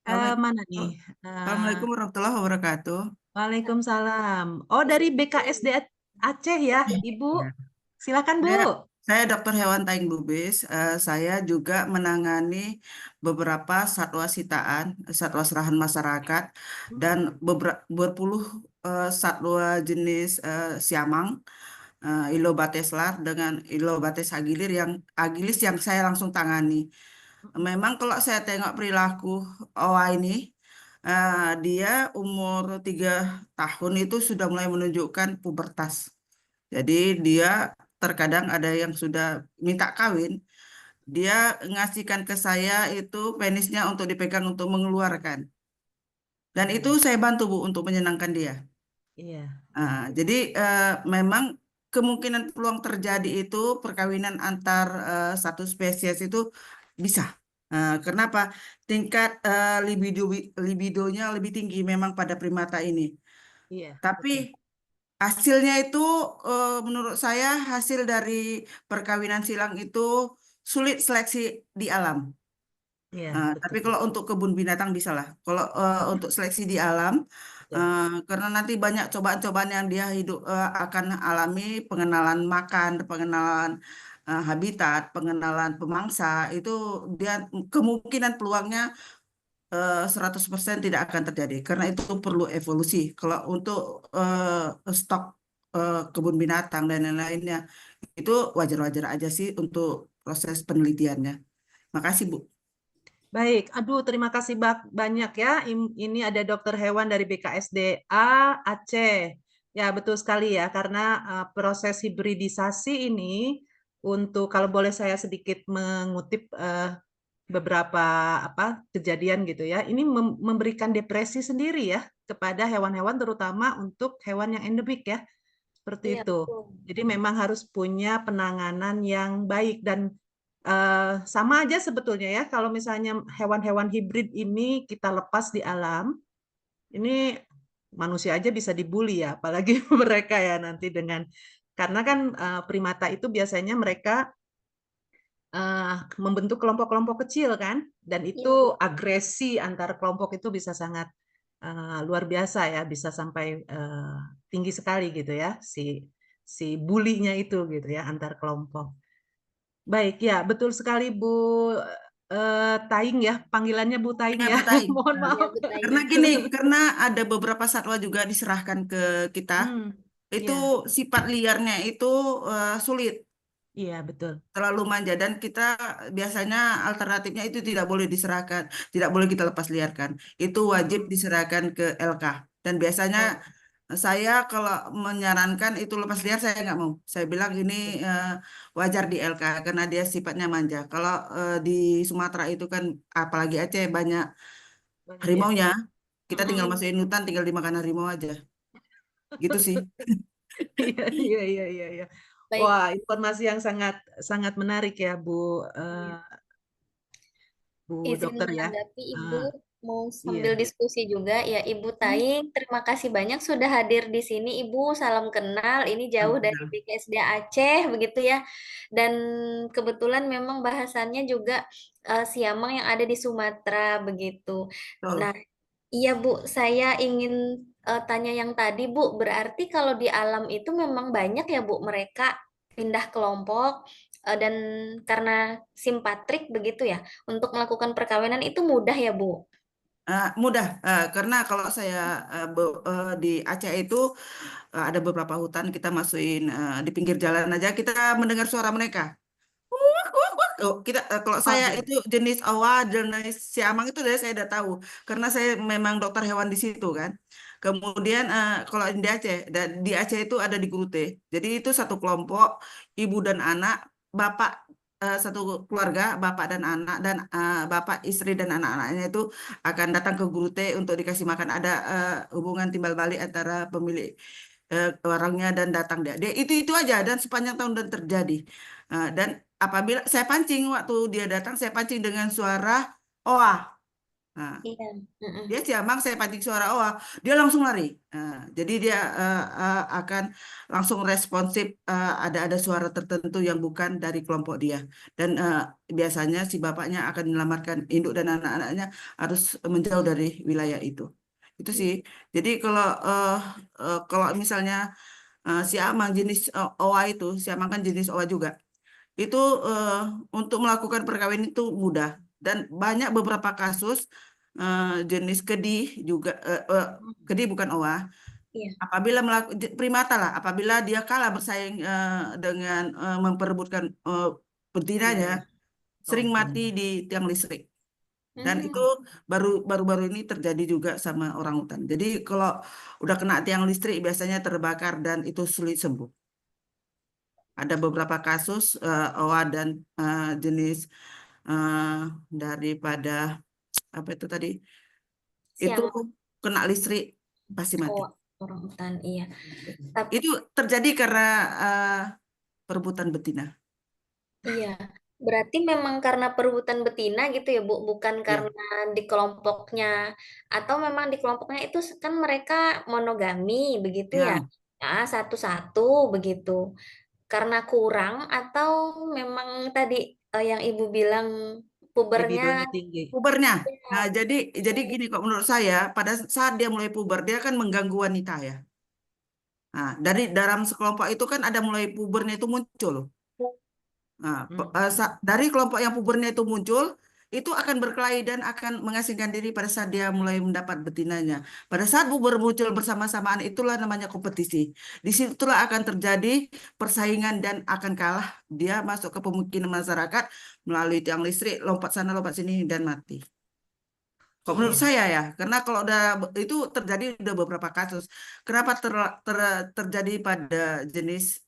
Mana Assalamualaikum nih? Eh, Assalamualaikum warahmatullahi wabarakatuh. Waalaikumsalam. Oh, dari BKSD Aceh ya, Ibu. Ya. Silakan, Bu. Saya, saya Dr. Hewan Taing Lubis. Saya juga menangani beberapa satwa sitaan, satwa serahan masyarakat, dan berpuluh satwa jenis siamang, Ilobateslar dengan Ilobates agilis yang saya langsung tangani. Memang kalau saya tengok perilaku Owa ini, dia umur 3 tahun itu sudah mulai menunjukkan pubertas. Jadi dia terkadang ada yang sudah minta kawin, dia ngasihkan ke saya itu penisnya untuk dipegang untuk mengeluarkan. Dan itu Iya, saya bantu Bu untuk menyenangkan dia. iya, Jadi memang kemungkinan peluang terjadi itu perkawinan antar satu spesies itu bisa. Kenapa? Tingkat libidonya lebih tinggi memang pada primata ini. iya, Tapi betul. hasilnya itu menurut saya hasil dari perkawinan silang itu sulit seleksi di alam. Iya, Tapi betul. kalau untuk kebun binatang bisa lah. Kalau untuk seleksi di alam, Betul. karena nanti banyak cobaan-cobaan yang dia akan alami, pengenalan makan, pengenalan habitat, pengenalan pemangsa, itu dia kemungkinan peluangnya 100% tidak akan terjadi. Karena itu perlu evolusi. Kalau untuk stok kebun binatang dan lain-lainnya, itu wajar-wajar aja sih untuk proses penelitiannya. Makasih, Bu. Baik, aduh terima kasih banyak ya. Ini ada dokter hewan dari BKSDA Aceh. Ya, betul sekali ya, karena proses hibridisasi ini untuk kalau boleh saya sedikit mengutip beberapa apa kejadian gitu ya. Ini memberikan depresi sendiri ya kepada hewan-hewan terutama untuk hewan yang endemik ya. Seperti Iya, itu. betul. Jadi memang harus punya penanganan yang baik dan sama aja sebetulnya ya kalau misalnya hewan-hewan hibrid ini kita lepas di alam, ini manusia aja bisa dibully ya, apalagi mereka ya nanti dengan karena kan primata itu biasanya mereka eh, membentuk kelompok-kelompok kecil kan, dan itu Iya, Bu. agresi antar kelompok itu bisa sangat luar biasa ya, bisa sampai tinggi sekali gitu ya si si bulinya itu gitu ya antar kelompok. Baik ya, betul sekali Bu Taing ya, panggilannya Bu Taing Ya, ya. Bu Taing. Mohon Nah, Iya, maaf. Bu Taing. karena gini, karena ada beberapa satwa juga diserahkan ke kita, Hmm, itu ya, sifat liarnya itu sulit, iya betul. terlalu manja dan kita biasanya alternatifnya itu tidak boleh diserahkan, tidak boleh kita lepas liarkan. Itu wajib Mm-mm. diserahkan ke LK. Dan biasanya Oh, saya kalau menyarankan itu lepas liar saya nggak mau. Saya bilang ini iya. wajar di LK karena dia sifatnya manja. Kalau di Sumatera itu kan apalagi Aceh banyak Banyak ya. harimaunya, kita tinggal Mm-mm. masukin hutan, tinggal dimakan harimau aja. Gitu sih. Iya, iya, iya, iya, iya. Baik. Wah, informasi yang sangat sangat menarik ya, Bu Iya. Bu Izin Dokter ya. menanggapi Ibu, Ah, mau iya. sambil diskusi juga ya Ibu Taing, terima kasih banyak sudah hadir di sini Ibu, salam kenal, ini jauh dari Sama-sama. BKSD Aceh begitu ya, dan kebetulan memang bahasannya juga siamang yang ada di Sumatera begitu. Nah, Betul. iya Bu, saya ingin tanya yang tadi Bu, berarti kalau di alam itu memang banyak ya Bu mereka pindah kelompok dan karena simpatrik begitu ya, untuk melakukan perkawinan itu mudah ya Bu? Mudah, karena kalau saya di Aceh itu ada beberapa hutan kita masukin di pinggir jalan aja kita mendengar suara mereka. kalau saya Oke. itu jenis OA, jenis siamang itu saya udah tahu karena saya memang dokter hewan di situ kan. Kemudian kalau di Aceh, di Aceh itu ada di Grute. Jadi itu satu kelompok ibu dan anak, bapak satu keluarga, bapak dan anak dan bapak istri dan anak-anaknya itu akan datang ke Grute untuk dikasih makan. Ada hubungan timbal balik antara pemilik orangnya dan datang dia itu aja dan sepanjang tahun dan terjadi. Dan apabila saya pancing waktu dia datang, saya pancing dengan suara oa. Nah, Iya. Mm-mm. dia siamang, saya pancing suara oa, dia langsung lari. Jadi dia akan langsung responsif. Ada suara tertentu yang bukan dari kelompok dia. Dan biasanya si bapaknya akan menyelamatkan induk dan anak-anaknya harus menjauh dari wilayah itu. Itu sih. Jadi kalau misalnya siamang jenis oa itu, siamang kan jenis oa juga. Itu untuk melakukan perkawinan itu mudah dan banyak beberapa kasus jenis kedi juga kedi bukan oa Iya. apabila primata lah apabila dia kalah bersaing dengan memperebutkan Iya, betinanya iya. sering Oke. mati di tiang listrik dan itu Hmm. baru-baru ini terjadi juga sama orang hutan. Jadi kalau udah kena tiang listrik biasanya terbakar dan itu sulit sembuh. Ada beberapa kasus OA dan jenis eh, daripada apa itu tadi itu Siang. kena listrik pasti mati. Oh, orang hutan. Iya. Tapi Itu terjadi karena eh, perebutan betina. iya. Berarti memang karena perebutan betina gitu ya, Bu, bukan Ya, karena di kelompoknya, atau memang di kelompoknya itu kan mereka monogami begitu ya, ya. nah, satu-satu begitu. Karena kurang atau memang tadi yang Ibu bilang pubernya Libidonya tinggi. Pubernya. ya, Nah, jadi gini kok menurut saya pada saat dia mulai puber dia kan mengganggu wanita ya. Nah, dari dalam sekelompok itu kan ada mulai pubernya itu muncul. Nah, Mm-mm. dari kelompok yang pubernya itu muncul, itu akan berkelahi dan akan mengasingkan diri pada saat dia mulai mendapat betinanya. Pada saat puber muncul bersama-samaan itulah namanya kompetisi. Disitulah akan terjadi persaingan dan akan kalah. Dia masuk ke pemukiman masyarakat melalui tiang listrik, lompat sana, lompat sini, dan mati. Kok menurut Iya. saya ya, karena kalau udah itu terjadi udah beberapa kasus. Kenapa terjadi pada jenis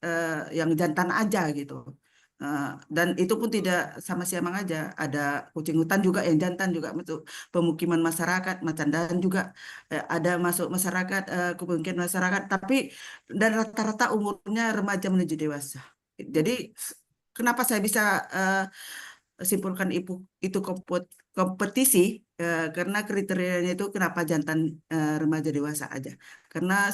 yang jantan aja gitu. Eh, dan itu pun tidak sama siamang aja. Ada kucing hutan juga yang jantan juga masuk pemukiman masyarakat, macan dan juga ada masuk masyarakat, ke pemukiman masyarakat. Tapi dan rata-rata umurnya remaja menuju dewasa. Jadi kenapa saya bisa eh, simpulkan itu kompetisi karena kriterianya itu kenapa jantan remaja dewasa aja karena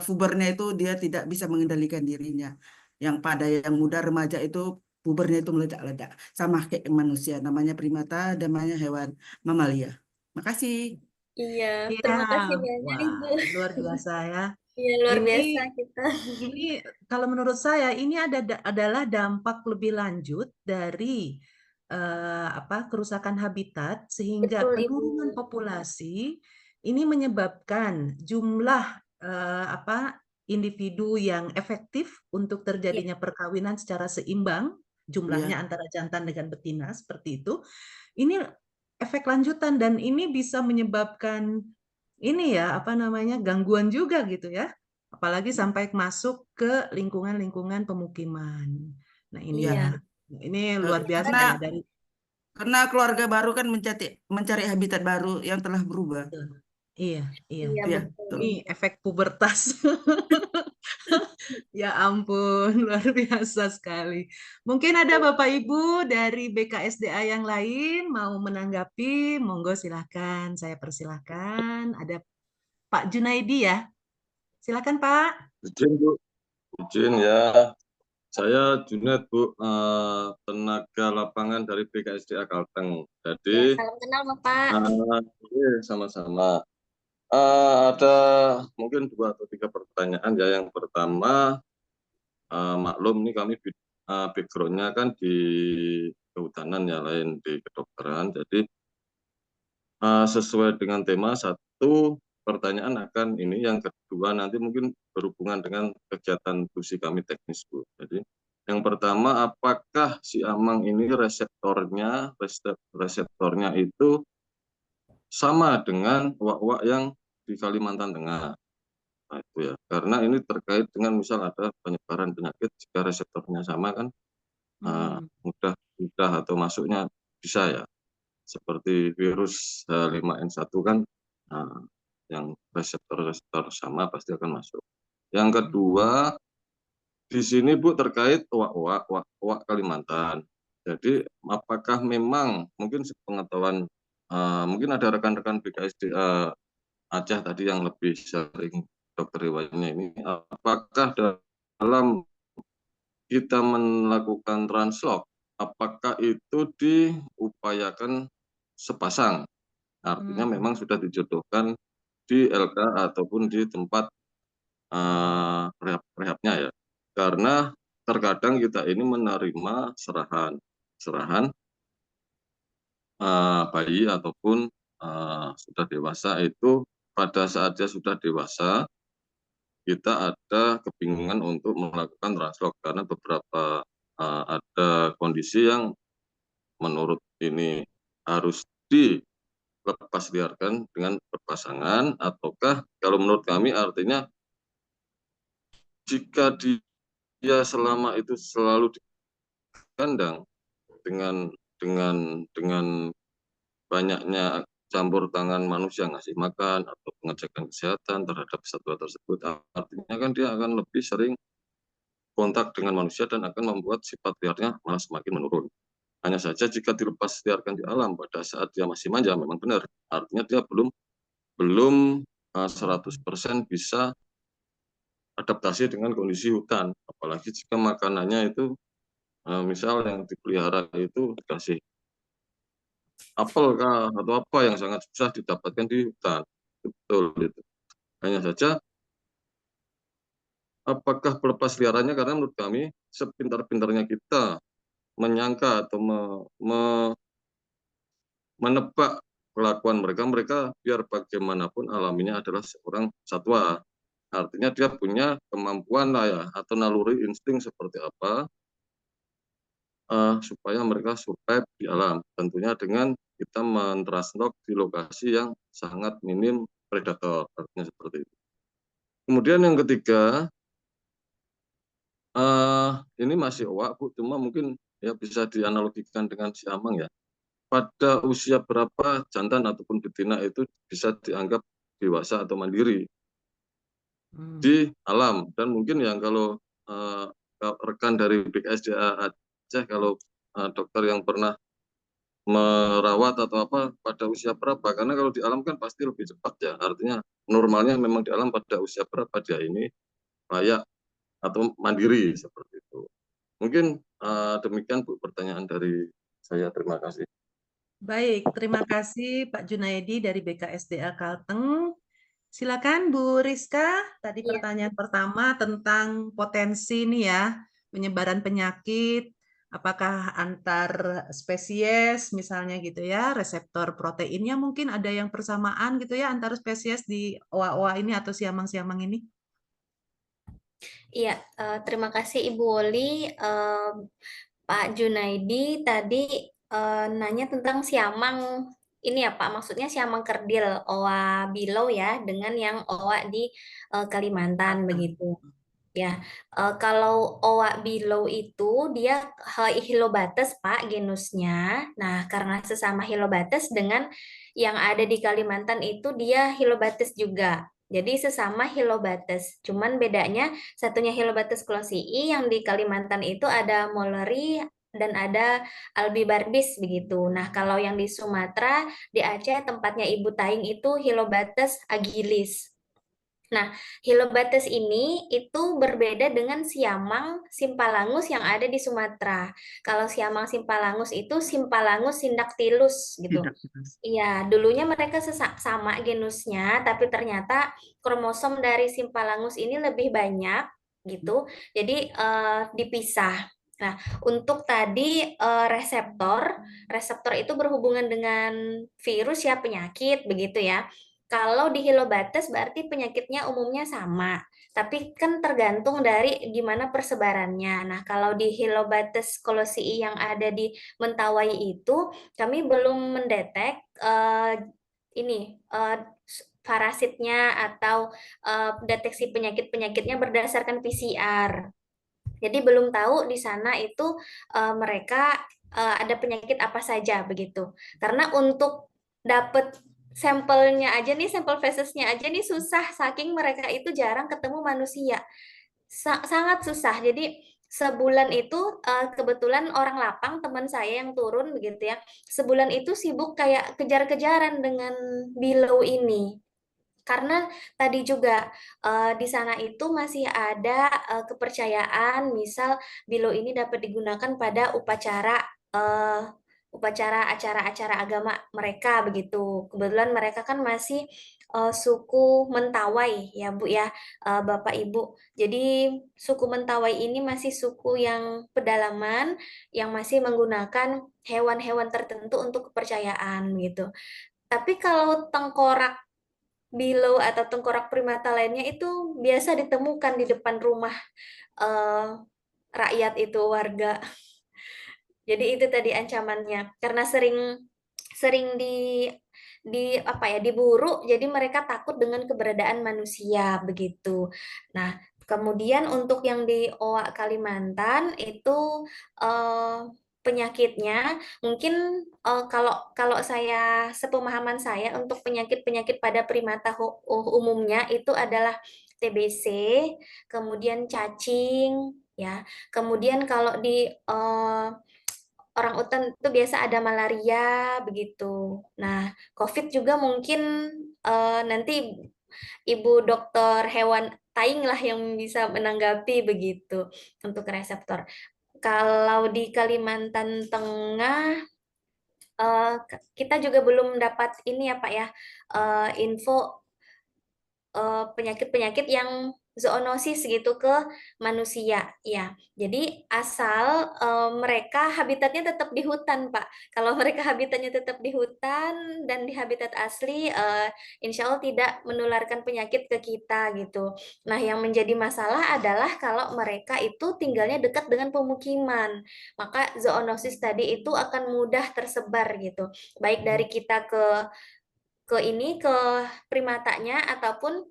pubernya itu dia tidak bisa mengendalikan dirinya yang pada yang muda remaja itu pubernya itu meledak-ledak sama kayak manusia namanya primata namanya hewan mamalia. Makasih. iya. Iya. Terima kasih banyak Wah, Ibu. luar biasa ya. Iya, luar Ini biasa kita. ini kalau menurut saya ini adalah dampak lebih lanjut dari apa kerusakan habitat sehingga Betul Ibu. penurunan populasi ini menyebabkan jumlah apa individu yang efektif untuk Iya, terjadinya perkawinan secara seimbang jumlahnya Ya, antara jantan dengan betina seperti itu. Ini efek lanjutan dan ini bisa menyebabkan ini ya apa namanya gangguan juga gitu ya. Apalagi sampai masuk ke lingkungan-lingkungan pemukiman. Nah, ini iya. ya. ya. Ini Iya, luar biasa Karena ya dari keluarga baru kan mencari habitat baru yang telah berubah. iya, iya. iya Ya, betul Ini Ibu. efek pubertas. Ya ampun, luar biasa sekali. Mungkin ada Bapak Ibu dari BKSDA yang lain mau menanggapi, monggo silakan. Saya persilahkan. Ada Pak Junaidi ya. Silakan Pak. Izin Bu, izin ya. Saya Junet Bu, tenaga lapangan dari BKSDA Kalteng. Ya, Jadi, salam kenal Bapak. sama-sama. Ada mungkin 2 atau 3 pertanyaan ya. Yang pertama, maklum nih kami background-nya kan di kehutanan ya, lain di kedokteran. Jadi, sesuai dengan tema, satu pertanyaan akan ini, yang kedua nanti mungkin berhubungan dengan kegiatan fungsi kami teknis Bu. Jadi Yang pertama, apakah siamang ini reseptornya itu sama dengan owa-owa yang di Kalimantan Tengah. Nah, itu ya. Karena ini terkait dengan misal ada penyebaran penyakit, jika reseptornya sama kan mudah atau masuknya bisa ya. Seperti virus H5N1 kan yang reseptor sama pasti akan masuk. Yang kedua, di sini Bu terkait owa Kalimantan. Jadi apakah memang mungkin sepengetahuan mungkin ada rekan-rekan BKSDA Aceh tadi yang lebih sering dokter riwayatnya ini, apakah dalam kita melakukan translok, apakah itu diupayakan sepasang? Artinya memang sudah dijodohkan di LK ataupun di tempat rehabnya ya. Karena terkadang kita ini menerima serahan bayi ataupun sudah dewasa itu pada saat dia sudah dewasa kita ada kebingungan untuk melakukan translok karena beberapa ada kondisi yang menurut ini harus dilepas liarkan dengan berpasangan, ataukah kalau menurut kami artinya jika dia selama itu selalu di kandang dengan banyaknya campur tangan manusia ngasih makan atau pengecekan kesehatan terhadap satwa tersebut, artinya kan dia akan lebih sering kontak dengan manusia dan akan membuat sifat liarnya malah semakin menurun. Hanya saja jika dilepas liarkan di alam pada saat dia masih manja memang benar, artinya dia belum 100% bisa adaptasi dengan kondisi hutan, apalagi jika makanannya itu misal yang dipelihara itu dikasih apel kah atau apa yang sangat susah didapatkan di hutan. Betul itu. Hanya saja apakah pelepas liarannya, karena menurut kami sepintar-pintarnya kita menyangka atau menebak kelakuan mereka biar bagaimanapun alaminya adalah seorang satwa. Artinya dia punya kemampuan lah ya, atau naluri insting seperti apa supaya mereka survive di alam. Tentunya dengan kita mentranslok di lokasi yang sangat minim predator, artinya seperti itu. Kemudian yang ketiga, ini masih owa Bu, cuma mungkin ya bisa dianalogikan dengan siamang ya. Pada usia berapa jantan ataupun betina itu bisa dianggap dewasa atau mandiri di alam. Dan mungkin yang kalau rekan dari BKSDA Aceh, kalau dokter yang pernah merawat atau apa pada usia berapa, karena kalau di alam kan pasti lebih cepat ya, artinya normalnya memang di alam pada usia berapa dia ini layak atau mandiri seperti itu. Mungkin demikian Bu pertanyaan dari saya, terima kasih. Baik, terima kasih Pak Junaidi dari BKSDA Kalteng. Silakan Bu Rizka, tadi pertanyaan pertama tentang potensi nih ya, penyebaran penyakit, apakah antar spesies misalnya gitu ya, reseptor proteinnya mungkin ada yang persamaan gitu ya antar spesies di owa-owa ini atau siamang-siamang ini? Iya, terima kasih Ibu Woli. Pak Junaidi tadi nanya tentang siamang ini ya Pak, maksudnya siamang kerdil owa bilau ya dengan yang owa di Kalimantan begitu. Ya, kalau owa bilau itu dia Hylobates Pak genusnya. Nah, karena sesama Hylobates dengan yang ada di Kalimantan itu dia Hylobates juga. Jadi sesama Hylobates. Cuman bedanya satunya Hylobates closii, yang di Kalimantan itu ada Molleri dan ada Albibardis begitu. Nah, kalau yang di Sumatera, di Aceh tempatnya Ibu Taing itu Hylobates agilis. Nah, Hylobates ini itu berbeda dengan siamang simpalangus yang ada di Sumatera. Kalau siamang simpalangus itu Symphalangus syndactylus gitu. Iya, dulunya mereka sama genusnya, tapi ternyata kromosom dari Symphalangus ini lebih banyak gitu. Jadi dipisah. Nah, untuk tadi reseptor itu berhubungan dengan virus ya, penyakit begitu ya. Kalau di Hylobates berarti penyakitnya umumnya sama, Tapi kan tergantung dari gimana persebarannya. Nah, kalau di Hilobates colosii yang ada di Mentawai itu, kami belum mendetek ini parasitnya atau deteksi penyakit-penyakitnya berdasarkan PCR. Jadi belum tahu di sana itu mereka ada penyakit apa saja begitu. Karena untuk dapat sampelnya aja nih, sampel fesesnya aja nih susah, saking mereka itu jarang ketemu manusia. Sangat susah. Jadi sebulan itu kebetulan orang lapang teman saya yang turun begitu ya. Sebulan itu sibuk kayak kejar-kejaran dengan below ini. Karena tadi juga di sana itu masih ada kepercayaan, misal bilo ini dapat digunakan pada upacara acara-acara agama mereka begitu. Kebetulan mereka kan masih suku Mentawai ya Bu ya, Bapak Ibu. Jadi suku Mentawai ini masih suku yang pedalaman yang masih menggunakan hewan-hewan tertentu untuk kepercayaan gitu. Tapi kalau tengkorak below atau tengkorak primata lainnya itu biasa ditemukan di depan rumah rakyat itu, warga. Jadi itu tadi ancamannya karena sering apa ya, diburu, jadi mereka takut dengan keberadaan manusia begitu. Nah, kemudian untuk yang di Owa Kalimantan itu penyakitnya mungkin kalau saya sepemahaman saya untuk penyakit-penyakit pada primata umumnya itu adalah TBC, kemudian cacing ya. Kemudian kalau di orang utan itu biasa ada malaria begitu. Nah, COVID juga mungkin nanti Ibu dokter hewan Taing lah yang bisa menanggapi begitu untuk reseptor. Kalau di Kalimantan Tengah kita juga belum dapat ini ya Pak ya, info penyakit-penyakit yang zoonosis gitu ke manusia ya. Jadi asal mereka habitatnya tetap di hutan, Pak. Kalau mereka habitatnya tetap di hutan dan di habitat asli, insya Allah tidak menularkan penyakit ke kita gitu. Nah, yang menjadi masalah adalah kalau mereka itu tinggalnya dekat dengan pemukiman, maka zoonosis tadi itu akan mudah tersebar gitu, baik dari kita ke primatanya ataupun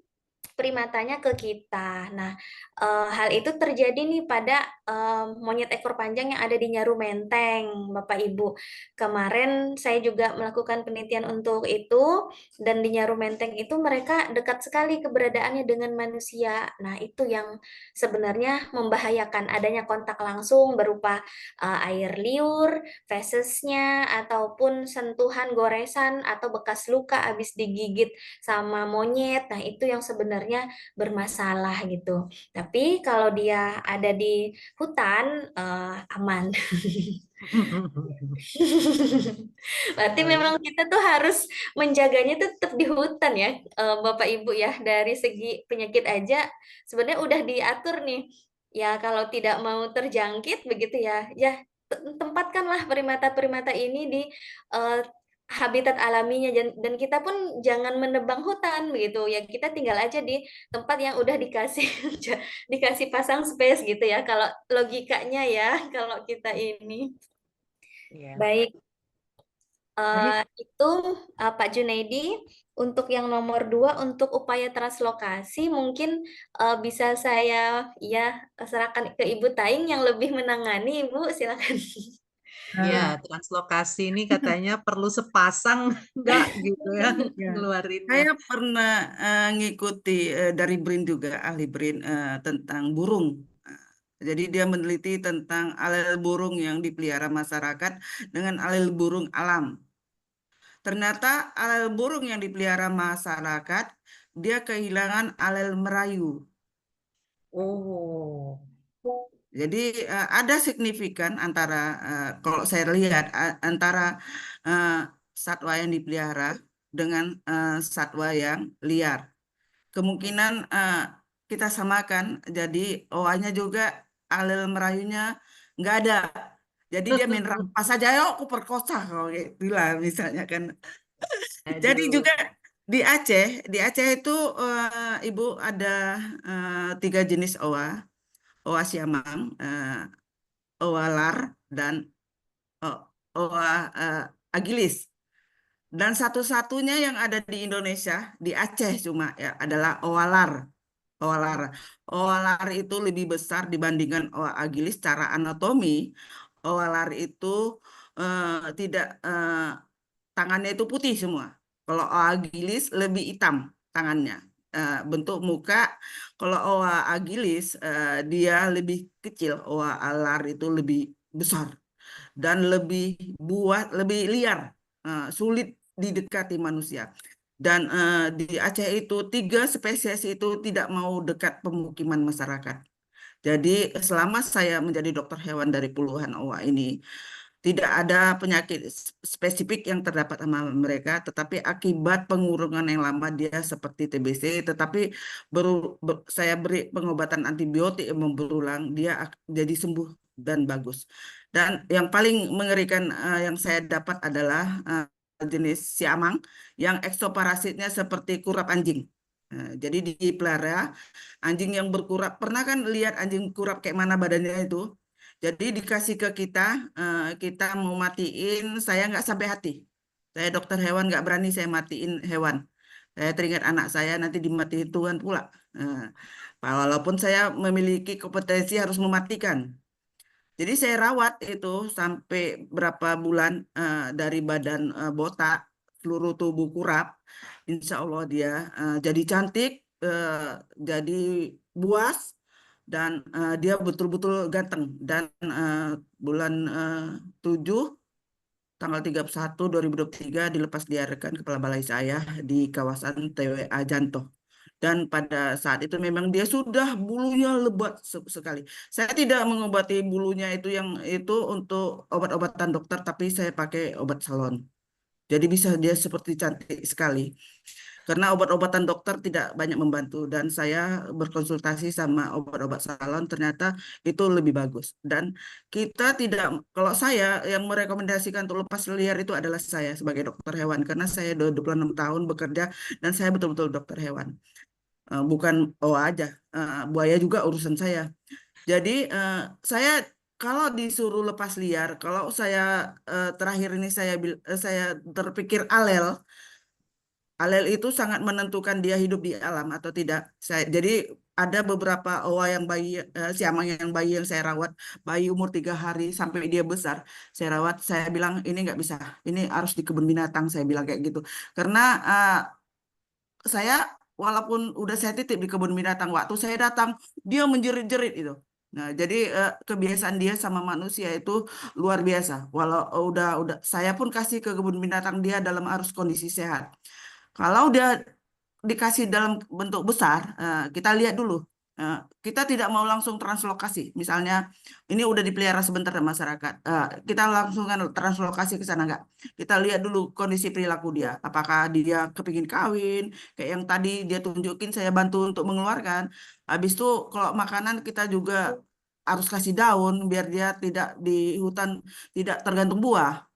primatanya ke kita. Nah, hal itu terjadi nih pada monyet ekor panjang yang ada di Nyaru Menteng, Bapak Ibu. Kemarin saya juga melakukan penelitian untuk itu, dan di Nyaru Menteng itu mereka dekat sekali keberadaannya dengan manusia. Nah, itu yang sebenarnya membahayakan, adanya kontak langsung berupa air liur, fesesnya, ataupun sentuhan goresan atau bekas luka habis digigit sama monyet. Nah, itu yang sebenarnya bermasalah gitu. Tapi kalau dia ada di hutan, aman. Berarti memang kita tuh harus menjaganya tuh tetap di hutan ya, Bapak Ibu ya. Dari segi penyakit aja sebenarnya udah diatur nih. Ya kalau tidak mau terjangkit begitu ya, ya tempatkanlah primata-primata ini di habitat alaminya, dan kita pun jangan menebang hutan begitu ya. Kita tinggal aja di tempat yang udah dikasih dikasih pasang space gitu ya. Kalau logikanya ya, kalau kita ini. Iya. Baik. Tadi Itu Pak Junaidi, untuk yang nomor 2 untuk upaya translokasi mungkin bisa saya ya serahkan ke Ibu Taing yang lebih menangani. Ibu silakan. ya translokasi ini katanya perlu sepasang enggak gitu ya Ya. ngeluarinnya. Saya pernah ngikuti dari BRIN juga, ahli BRIN tentang burung. Jadi dia meneliti tentang alel burung yang dipelihara masyarakat dengan alel burung alam. Ternyata alel burung yang dipelihara masyarakat, dia kehilangan alel Merayu. Oh. Jadi ada signifikan antara, kalau saya lihat, antara satwa yang dipelihara dengan satwa yang liar. Kemungkinan kita samakan, jadi OA-nya juga alel Merayunya nggak ada. Jadi dia main rampas saja, yuk aku perkosa, kalau gitu lah misalnya kan. Jadi Aduh. juga Di Aceh itu Ibu ada 3 jenis owa, owa siamang, owa lar, dan oh, owa agilis. Dan satu-satunya yang ada di Indonesia, di Aceh cuma ya adalah owa lar. Owa lar. Owa lar itu lebih besar dibandingkan owa agilis secara anatomi. Owa lar itu tidak tangannya itu putih semua. Kalau owa agilis lebih hitam tangannya. Bentuk muka, kalau owa agilis dia lebih kecil, owa alar itu lebih besar dan lebih lebih liar, sulit didekati manusia. Dan di Aceh itu 3 spesies itu tidak mau dekat pemukiman masyarakat. Jadi selama saya menjadi dokter hewan dari puluhan owa ini, tidak ada penyakit spesifik yang terdapat sama mereka, tetapi akibat pengurungan yang lama dia seperti TBC, tetapi saya beri pengobatan antibiotik yang berulang, dia jadi sembuh dan bagus. Dan yang paling mengerikan yang saya dapat adalah jenis siamang yang eksoparasitnya seperti kurap anjing. Jadi dipelihara anjing yang berkurap. Pernah kan lihat anjing kurap kayak mana badannya itu? Jadi dikasih ke kita, kita mau matiin, saya nggak sampai hati. Saya dokter hewan nggak berani saya matiin hewan. Saya teringat anak saya nanti dimatiin Tuhan pula. Walaupun saya memiliki kompetensi harus mematikan. Jadi saya rawat itu sampai berapa bulan dari badan botak, seluruh tubuh kurap. Insya Allah dia jadi cantik, jadi buas, dan dia betul-betul ganteng. Dan bulan 7, tanggal 31 2023 dilepas liarkan kepala balai saya di kawasan TWA Janto. Dan pada saat itu memang dia sudah bulunya lebat sekali. Saya tidak mengobati bulunya itu yang itu untuk obat-obatan dokter, tapi saya pakai obat salon. Jadi bisa dia seperti cantik sekali. Karena obat-obatan dokter tidak banyak membantu dan saya berkonsultasi sama obat-obat salon ternyata itu lebih bagus. Dan kita tidak, kalau saya yang merekomendasikan untuk lepas liar itu adalah saya sebagai dokter hewan karena saya 26 tahun bekerja dan saya betul-betul dokter hewan. Bukan aja, buaya juga urusan saya. Jadi saya kalau disuruh lepas liar, kalau saya terakhir ini saya terpikir alel. Alel itu sangat menentukan dia hidup di alam atau tidak. Jadi ada beberapa owa yang siamang yang bayi yang saya rawat, bayi umur 3 hari sampai dia besar, saya rawat, saya bilang ini nggak bisa, ini harus di kebun binatang, saya bilang kayak gitu. Karena saya walaupun udah saya titip di kebun binatang, waktu saya datang dia menjerit-jerit itu. Nah, jadi kebiasaan dia sama manusia itu luar biasa. Walau udah saya pun kasih ke kebun binatang dia dalam arus kondisi sehat. Kalau dia dikasih dalam bentuk besar, kita lihat dulu. Kita tidak mau langsung translokasi. Misalnya ini udah dipelihara sebentar di masyarakat. Kita langsung kan translokasi ke sana enggak? Kita lihat dulu kondisi perilaku dia. Apakah dia kepingin kawin, kayak yang tadi dia tunjukin saya bantu untuk mengeluarkan. Habis itu kalau makanan kita juga harus kasih daun biar dia tidak di hutan tidak tergantung buah.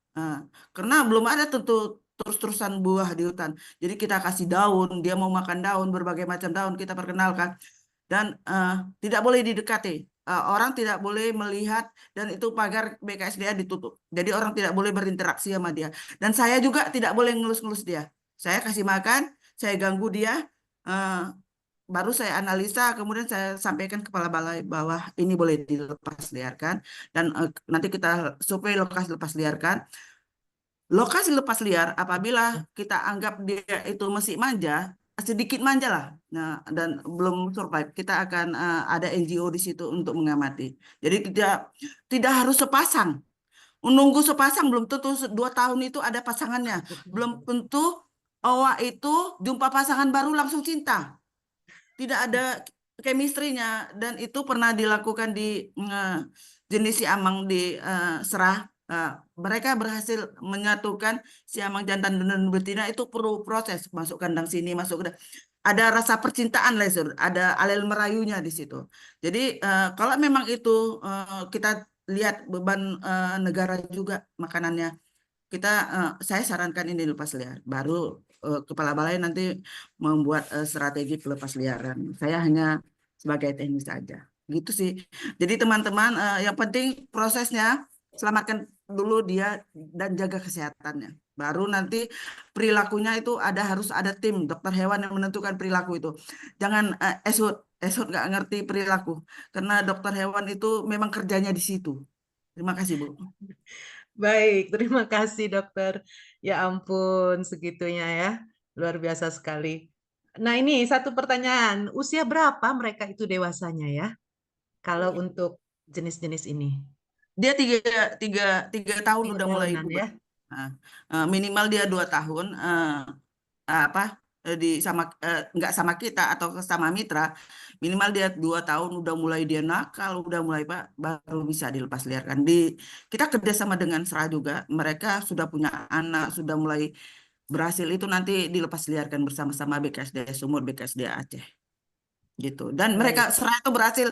Karena belum ada tentu terus-terusan buah di hutan. Jadi kita kasih daun, dia mau makan daun, berbagai macam daun kita perkenalkan. Dan tidak boleh didekati. Orang tidak boleh melihat dan itu pagar BKSDA ditutup. Jadi orang tidak boleh berinteraksi sama dia. Dan saya juga tidak boleh ngelus-ngelus dia. Saya kasih makan, saya ganggu dia, baru saya analisa, kemudian saya sampaikan kepala balai bahwa ini boleh dilepas liarkan. Dan nanti kita survei lokasi lepas liarkan. Lokasi lepas liar apabila kita anggap dia itu masih manja, sedikit manja lah. Nah, dan belum survive, kita akan ada NGO di situ untuk mengamati. Jadi tidak harus sepasang. Menunggu sepasang belum tentu 2 tahun itu ada pasangannya. Belum tentu owa itu jumpa pasangan baru langsung cinta. Tidak ada chemistry-nya dan itu pernah dilakukan di jenis siamang di Serah. Mereka berhasil menyatukan siamang jantan dan betina itu perlu proses masuk kandang sini masuk ke ada rasa percintaan lah, ada alel merayunya di situ. Jadi kalau memang itu kita lihat beban negara juga makanannya, saya sarankan ini lepas liar. Baru kepala balai nanti membuat strategi pelepasliaran. Saya hanya sebagai teknis saja. Gitu sih. Jadi teman-teman, yang penting prosesnya selamatkan dulu dia dan jaga kesehatannya. Baru nanti perilakunya itu harus ada tim dokter hewan yang menentukan perilaku itu. Jangan esut nggak ngerti perilaku karena dokter hewan itu memang kerjanya di situ. Terima kasih, Bu. Baik, terima kasih dokter. Ya ampun, segitunya ya. Luar biasa sekali. Nah ini satu pertanyaan, usia berapa mereka itu dewasanya ya? Kalau untuk jenis-jenis ini? Dia tiga tahun 3 udah mulai tahunan puber. ya? Nah, minimal dia 2 tahun. Nggak sama kita atau sama mitra, minimal dia 2 tahun udah mulai dia nakal, udah mulai Pak, baru bisa dilepas liarkan. Kita kerjasama dengan SRA juga, mereka sudah punya anak, sudah mulai berhasil itu nanti dilepas liarkan bersama-sama BKSD Sumur, BKSD Aceh gitu. Dan mereka Baik. SRA itu berhasil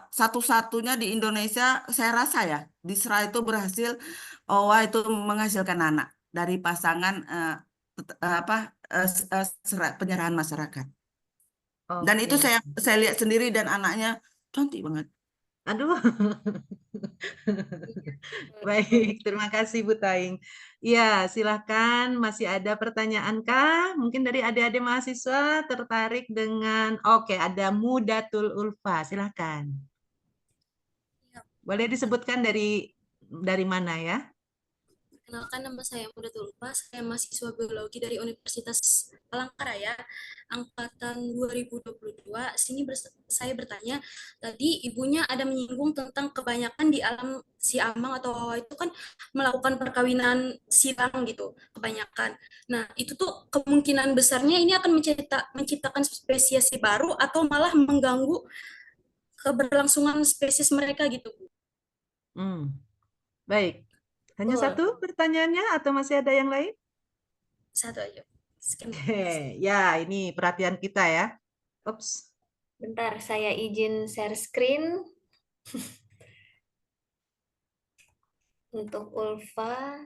satu-satunya di Indonesia, saya rasa ya, di SRA itu berhasil OWA itu menghasilkan anak dari pasangan penyerahan masyarakat. Dan itu Oke. saya lihat sendiri dan anaknya cantik banget. Aduh. Baik, terima kasih Bu Taing. Ya, silahkan. Masih ada pertanyaan kah? Mungkin dari adik-adik mahasiswa tertarik dengan... Oke, ada Mudatul Ulfa. Silahkan. Boleh disebutkan dari mana ya? Perkenalkan, nama saya Mudatul Ulfa, saya mahasiswa biologi dari Universitas Palangkaraya, angkatan 2022. Saya bertanya, tadi ibunya ada menyinggung tentang kebanyakan di alam si Amang atau Wawa itu kan melakukan perkawinan silang gitu, kebanyakan. Nah, itu tuh kemungkinan besarnya ini akan menciptakan spesies baru atau malah mengganggu keberlangsungan spesies mereka gitu, Bu. Baik. Hanya satu pertanyaannya atau masih ada yang lain? Satu aja. Ya, ini perhatian kita ya. Ups. Bentar, saya izin share screen. Untuk Ulfa.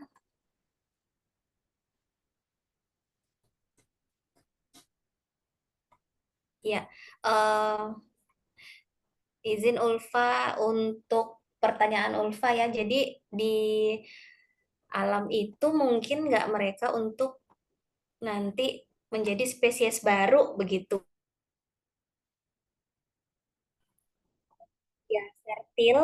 Ya, izin Ulfa untuk pertanyaan Ulfa ya. Jadi di alam itu mungkin nggak mereka untuk nanti menjadi spesies baru begitu. Ya, fertil,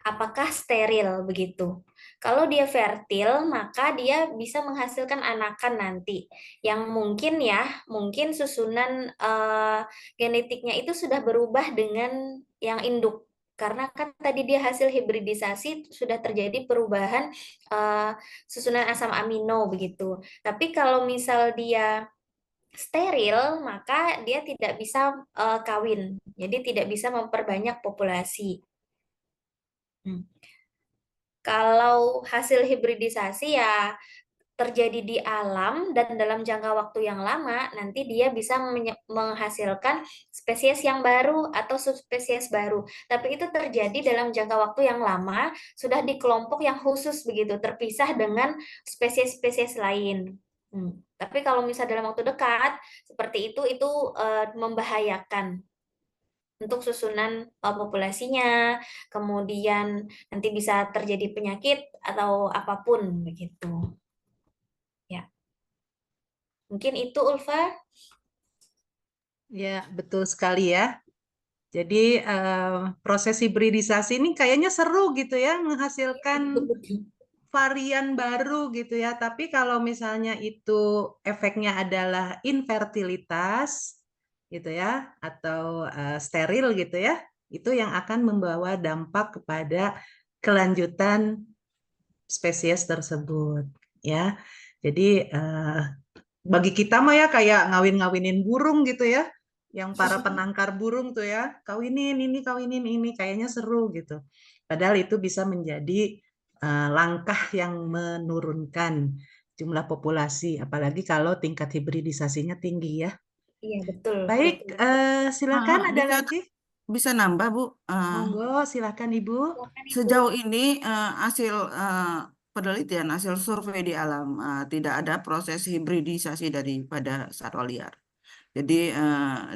apakah steril begitu. Kalau dia fertil, maka dia bisa menghasilkan anakan nanti yang mungkin susunan genetiknya itu sudah berubah dengan yang induk. Karena kan tadi dia hasil hibridisasi sudah terjadi perubahan susunan asam amino begitu. Tapi kalau misal dia steril, maka dia tidak bisa kawin. Jadi tidak bisa memperbanyak populasi. Kalau hasil hibridisasi ya terjadi di alam dan dalam jangka waktu yang lama, nanti dia bisa menghasilkan spesies yang baru atau subspesies baru. Tapi itu terjadi dalam jangka waktu yang lama, sudah di kelompok yang khusus begitu, terpisah dengan spesies-spesies lain. Tapi kalau misalnya dalam waktu dekat, seperti itu membahayakan untuk susunan populasinya, kemudian nanti bisa terjadi penyakit atau apapun begitu. Ya. Mungkin itu Ulfa. Ya, betul sekali ya. Jadi proses hibridisasi ini kayaknya seru gitu ya, menghasilkan varian baru gitu ya. Tapi kalau misalnya itu efeknya adalah infertilitas gitu ya, atau steril gitu ya, itu yang akan membawa dampak kepada kelanjutan spesies tersebut ya. Jadi bagi kita mah ya kayak ngawin-ngawinin burung gitu ya, yang para penangkar burung tuh ya, kawinin ini, kayaknya seru gitu. Padahal itu bisa menjadi langkah yang menurunkan jumlah populasi, apalagi kalau tingkat hibridisasinya tinggi ya. Iya, betul. Baik, silakan ada lagi. Bisa nambah, Bu. Monggo, silakan Ibu. Sejauh ini hasil penelitian, hasil survei di alam, tidak ada proses hibridisasi daripada satwa liar. Jadi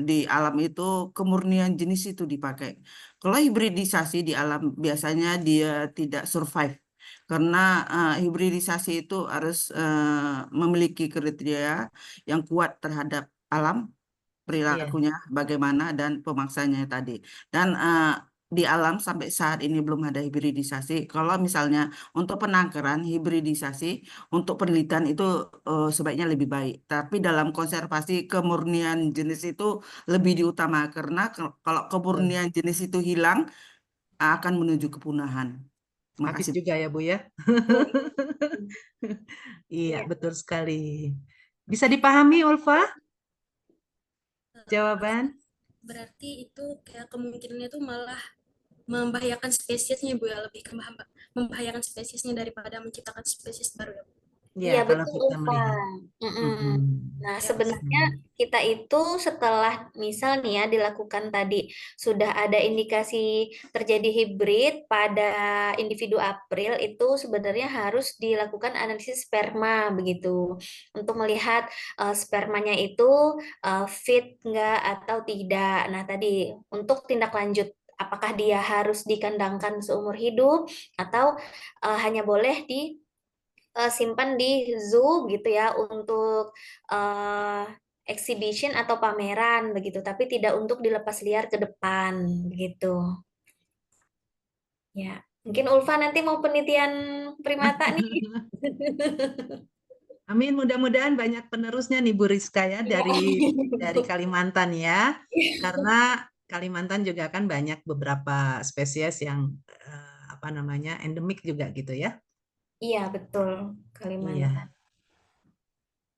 di alam itu kemurnian jenis itu dipakai. Kalau hibridisasi di alam biasanya dia tidak survive karena hibridisasi itu harus memiliki kriteria yang kuat terhadap alam, Iya. perilakunya bagaimana dan pemaksanya tadi. Dan di alam sampai saat ini belum ada hibridisasi. Kalau misalnya untuk penangkaran hibridisasi untuk penelitian itu sebaiknya lebih baik. Tapi dalam konservasi kemurnian jenis itu lebih diutama karena kalau Betul. kemurnian jenis itu hilang akan menuju kepunahan. Terima Habis kasih. juga ya, Bu ya. Iya, Iya. betul sekali. Bisa dipahami, Ulfa, jawaban? Berarti itu kayak kemungkinannya tuh malah membahayakan spesiesnya Bu ya, lebih ke membahayakan spesiesnya daripada menciptakan spesies baru ya Bu. Ya, Iya kalau betul, kita Ulfa. melihat. Mm-mm. Nah, Ya, sebenarnya kita itu setelah misal nih ya dilakukan tadi sudah ada indikasi terjadi hibrid pada individu April itu sebenarnya harus dilakukan analisis sperma begitu untuk melihat spermanya itu fit enggak atau tidak. Nah, tadi untuk tindak lanjut apakah dia harus dikandangkan seumur hidup atau hanya boleh simpan di zoo gitu ya untuk uh, exhibition atau pameran begitu, tapi tidak untuk dilepas liar ke depan begitu. Ya, mungkin Ulfa nanti mau penelitian primata nih. Amin, mudah-mudahan banyak penerusnya nih Bu Rizka ya dari Kalimantan ya. Karena Kalimantan juga kan banyak beberapa spesies yang apa namanya endemik juga gitu ya. Iya, betul. Iya. Kalimantan.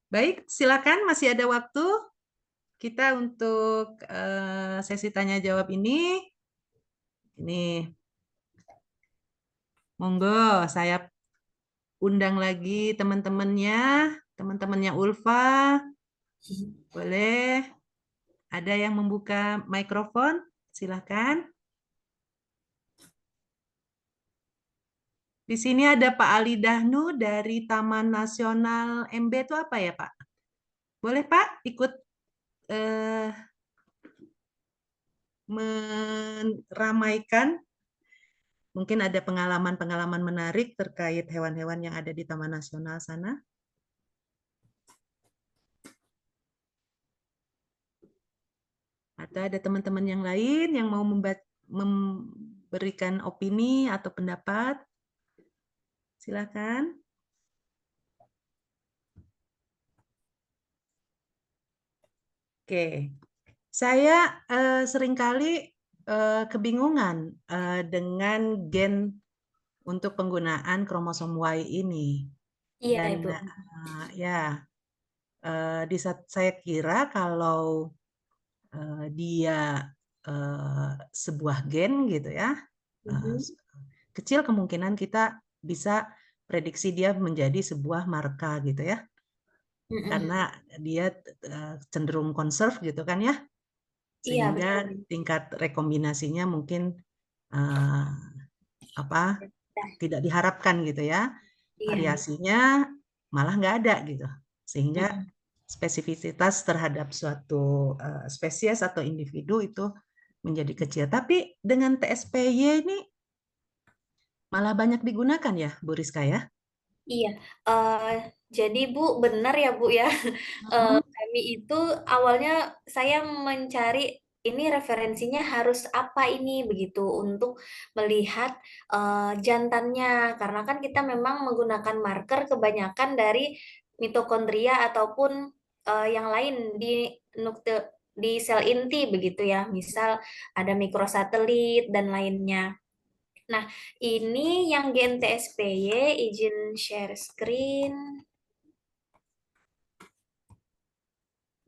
Baik, silakan masih ada waktu kita untuk sesi tanya jawab ini. Ini monggo saya undang lagi teman-temannya Ulfa. Boleh ada yang membuka mikrofon? Silakan. Di sini ada Pak Ali Dahnu dari Taman Nasional MB itu apa ya Pak? Boleh Pak ikut meramaikan? Mungkin ada pengalaman-pengalaman menarik terkait hewan-hewan yang ada di Taman Nasional sana. Atau ada teman-teman yang lain yang mau memberikan opini atau pendapat? Silakan. Oke, saya seringkali kebingungan dengan gen untuk penggunaan kromosom Y ini. Iya, Dan Ibu. ya, saya kira kalau dia sebuah gen gitu ya, kecil kemungkinan kita bisa prediksi dia menjadi sebuah marka gitu ya, karena dia cenderung konserv gitu kan ya, sehingga tingkat rekombinasinya mungkin tidak diharapkan gitu ya, variasinya malah nggak ada gitu, sehingga spesifisitas terhadap suatu spesies atau individu itu menjadi kecil. Tapi dengan TSPY ini malah banyak digunakan ya, Bu Rizka ya? Iya, jadi Bu benar ya Bu ya. Kami itu awalnya saya mencari ini referensinya harus apa ini begitu untuk melihat jantannya karena kan kita memang menggunakan marker kebanyakan dari mitokondria ataupun yang lain di sel inti begitu ya. Misal ada mikrosatelit dan lainnya. Nah, ini yang GNTSPY, izin share screen.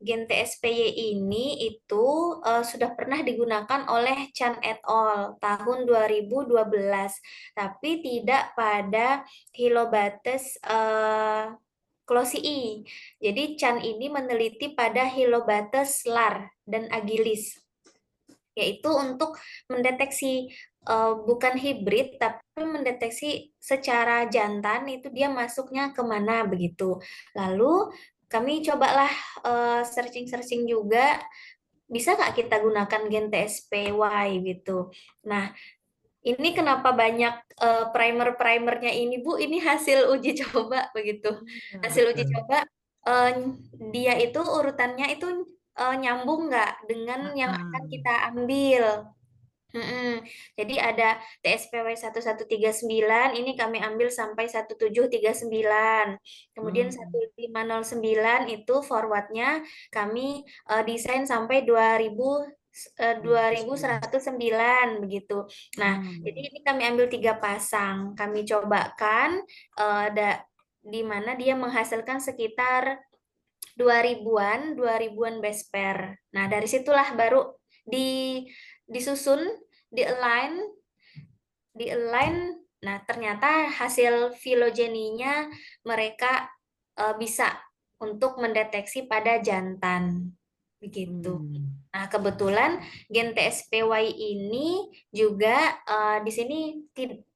GNTSPY ini itu sudah pernah digunakan oleh Chan et al. Tahun 2012, tapi tidak pada Hilobates closii. Jadi Chan ini meneliti pada Hilobates lar dan agilis. yaitu untuk mendeteksi bukan hibrid tapi mendeteksi secara jantan itu dia masuknya kemana begitu. Lalu kami cobalah searching-searching juga, bisa nggak kita gunakan gen TSPY gitu. Nah, ini kenapa banyak primer-primernya ini Bu? Ini hasil uji coba begitu. Iya, Hasil uji betul. coba eh, dia itu urutannya itu nyambung nggak dengan yang akan Ah, kita ambil. Mm-mm. Jadi ada TSPW 1139, ini kami ambil sampai 1739. Kemudian hmm, 1509 itu forwardnya kami desain sampai 2011. 2109 begitu. Nah, jadi Hmm, ini kami ambil 3 pasang. Kami cobakan di mana dia menghasilkan sekitar 2000-an base pair. Nah, dari situlah baru disusun, di align. Nah, ternyata hasil filogeninya mereka bisa untuk mendeteksi pada jantan. Begitu. hmm. Nah, kebetulan gen TSPY ini juga di sini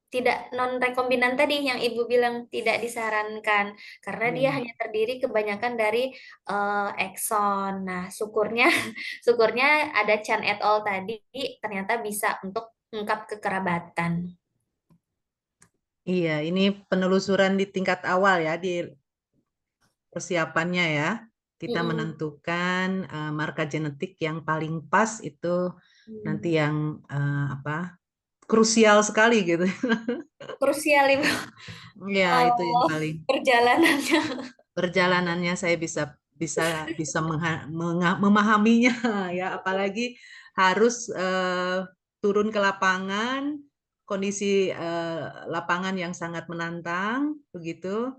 tidak non rekombinan tadi yang Ibu bilang tidak disarankan karena dia Iya. hanya terdiri kebanyakan dari exon. Nah, syukurnya syukurnya ada Chan et al tadi ternyata bisa untuk mengungkap kekerabatan. Iya, ini penelusuran di tingkat awal ya, di persiapannya ya. Kita Mm-mm. menentukan marka genetik yang paling pas itu nanti Hmm. yang apa krusial sekali gitu. Krusial Ibu. Ya, itu yang Oh, paling perjalanannya. perjalanannya saya bisa bisa bisa memahaminya ya, apalagi harus turun ke lapangan, kondisi lapangan yang sangat menantang begitu.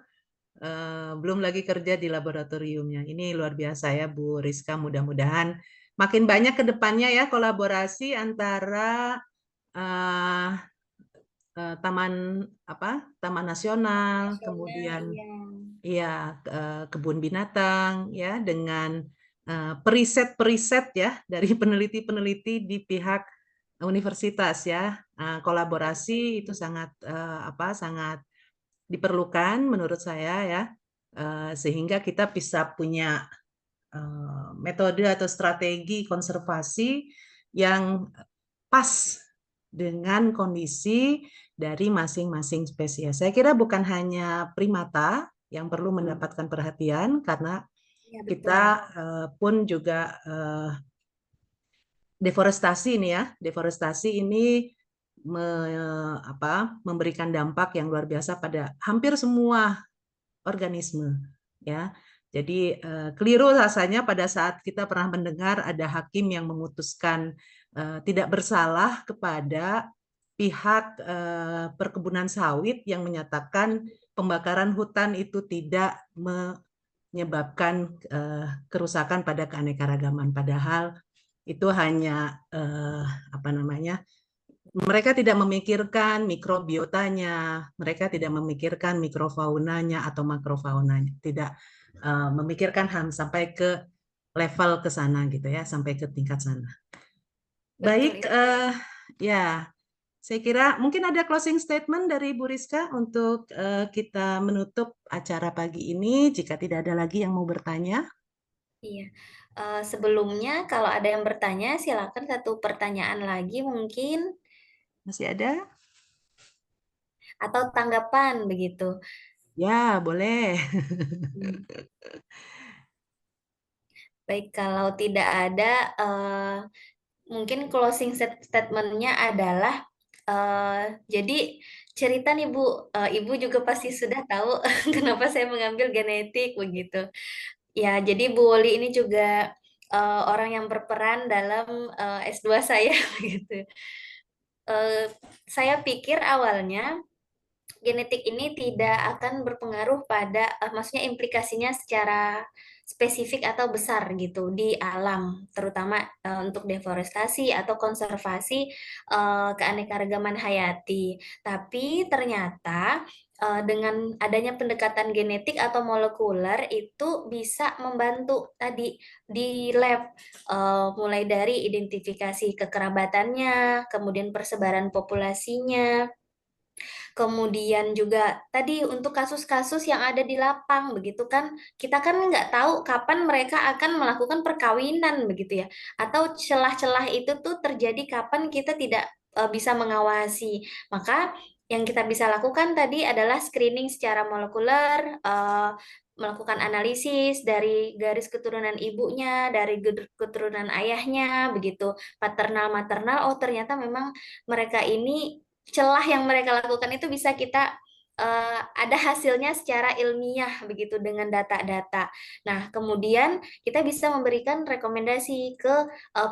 Belum lagi kerja di laboratoriumnya. Ini luar biasa ya Bu Rizka. Mudah-mudahan makin banyak ke depannya ya kolaborasi antara eh, taman apa? Taman nasional, Nasional, kemudian iya. ya kebun binatang ya dengan periset-periset ya dari peneliti-peneliti di pihak universitas ya. Kolaborasi itu sangat sangat diperlukan menurut saya ya, sehingga kita bisa punya metode atau strategi konservasi yang pas dengan kondisi dari masing-masing spesies. Saya kira bukan hanya primata yang perlu mendapatkan perhatian karena Iya, kita betul. pun juga deforestasi ini ya, deforestasi ini memberikan dampak yang luar biasa pada hampir semua organisme ya. Jadi keliru rasanya pada saat kita pernah mendengar ada hakim yang memutuskan tidak bersalah kepada pihak perkebunan sawit yang menyatakan pembakaran hutan itu tidak menyebabkan kerusakan pada keanekaragaman, padahal itu hanya apa namanya, mereka tidak memikirkan mikrobiotanya, mereka tidak memikirkan mikrofaunanya atau makrofaunanya, tidak memikirkan sampai ke level ke sana gitu ya, sampai ke tingkat sana. Betul Baik, itu. ya, saya kira mungkin ada closing statement dari Bu Rizka untuk kita menutup acara pagi ini, jika tidak ada lagi yang mau bertanya. Iya. Sebelumnya kalau ada yang bertanya, silakan satu pertanyaan lagi mungkin Masih ada? atau tanggapan begitu. Ya, boleh. Hmm. Baik, kalau tidak ada, mungkin closing statement-nya adalah jadi cerita nih Bu, Ibu juga pasti sudah tahu kenapa saya mengambil genetik begitu. Ya, jadi Bu Woli ini juga orang yang berperan dalam S2 saya begitu. Saya pikir awalnya genetik ini tidak akan berpengaruh pada, maksudnya implikasinya secara spesifik atau besar gitu di alam, terutama untuk deforestasi atau konservasi keanekaragaman hayati. Tapi ternyata dengan adanya pendekatan genetik atau molekuler itu bisa membantu tadi di lab, mulai dari identifikasi kekerabatannya, kemudian persebaran populasinya, kemudian juga tadi untuk kasus-kasus yang ada di lapang begitu kan, kita kan nggak tahu kapan mereka akan melakukan perkawinan begitu ya, atau celah-celah itu tuh terjadi kapan kita tidak bisa mengawasi. Maka yang kita bisa lakukan tadi adalah screening secara molekuler, melakukan analisis dari garis keturunan ibunya, dari keturunan ayahnya, begitu paternal maternal. Oh ternyata memang mereka ini celah yang mereka lakukan itu bisa kita ada hasilnya secara ilmiah begitu dengan data-data. Nah, kemudian kita bisa memberikan rekomendasi ke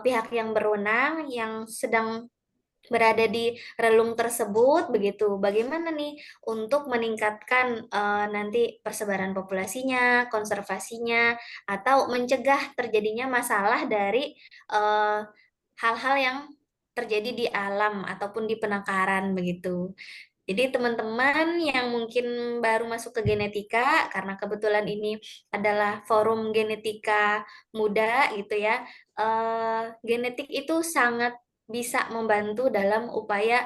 pihak yang berwenang yang sedang berada di relung tersebut begitu. Bagaimana nih untuk meningkatkan nanti persebaran populasinya, konservasinya, atau mencegah terjadinya masalah dari hal-hal yang terjadi di alam ataupun di penangkaran begitu. Jadi teman-teman yang mungkin baru masuk ke genetika, karena kebetulan ini adalah forum genetika muda gitu ya, genetik itu sangat bisa membantu dalam upaya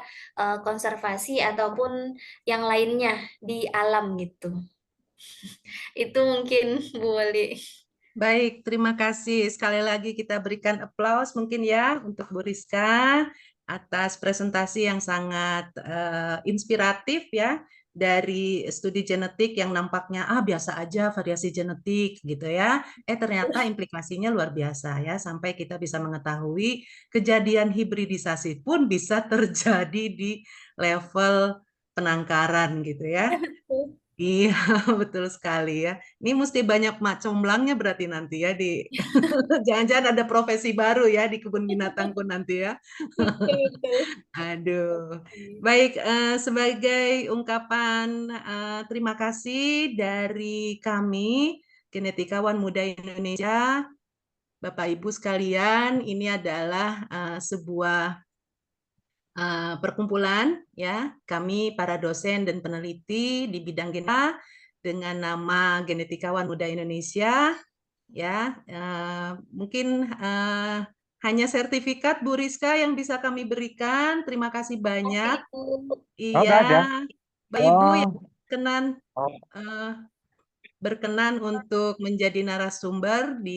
konservasi ataupun yang lainnya di alam gitu. Itu mungkin Bu Wali. Baik, terima kasih. Sekali lagi kita berikan aplaus mungkin ya untuk Bu Rizka atas presentasi yang sangat inspiratif ya dari studi genetik yang nampaknya biasa aja variasi genetik gitu ya. Ternyata implikasinya luar biasa ya sampai kita bisa mengetahui kejadian hibridisasi pun bisa terjadi di level penangkaran gitu ya. Iya, betul sekali ya. Ini mesti banyak mak comblangnya berarti nanti ya di jangan-jangan ada profesi baru ya di kebun binatang pun nanti ya. Aduh. Baik, sebagai ungkapan terima kasih dari kami Genetikawan Muda Indonesia, Bapak Ibu sekalian, ini adalah sebuah perkumpulan ya kami para dosen dan peneliti di bidang genetika dengan nama Genetikawan Muda Indonesia ya mungkin hanya sertifikat Bu Rizka yang bisa kami berikan. Terima kasih banyak. Iya, Mbak Ibu yang berkenan untuk menjadi narasumber di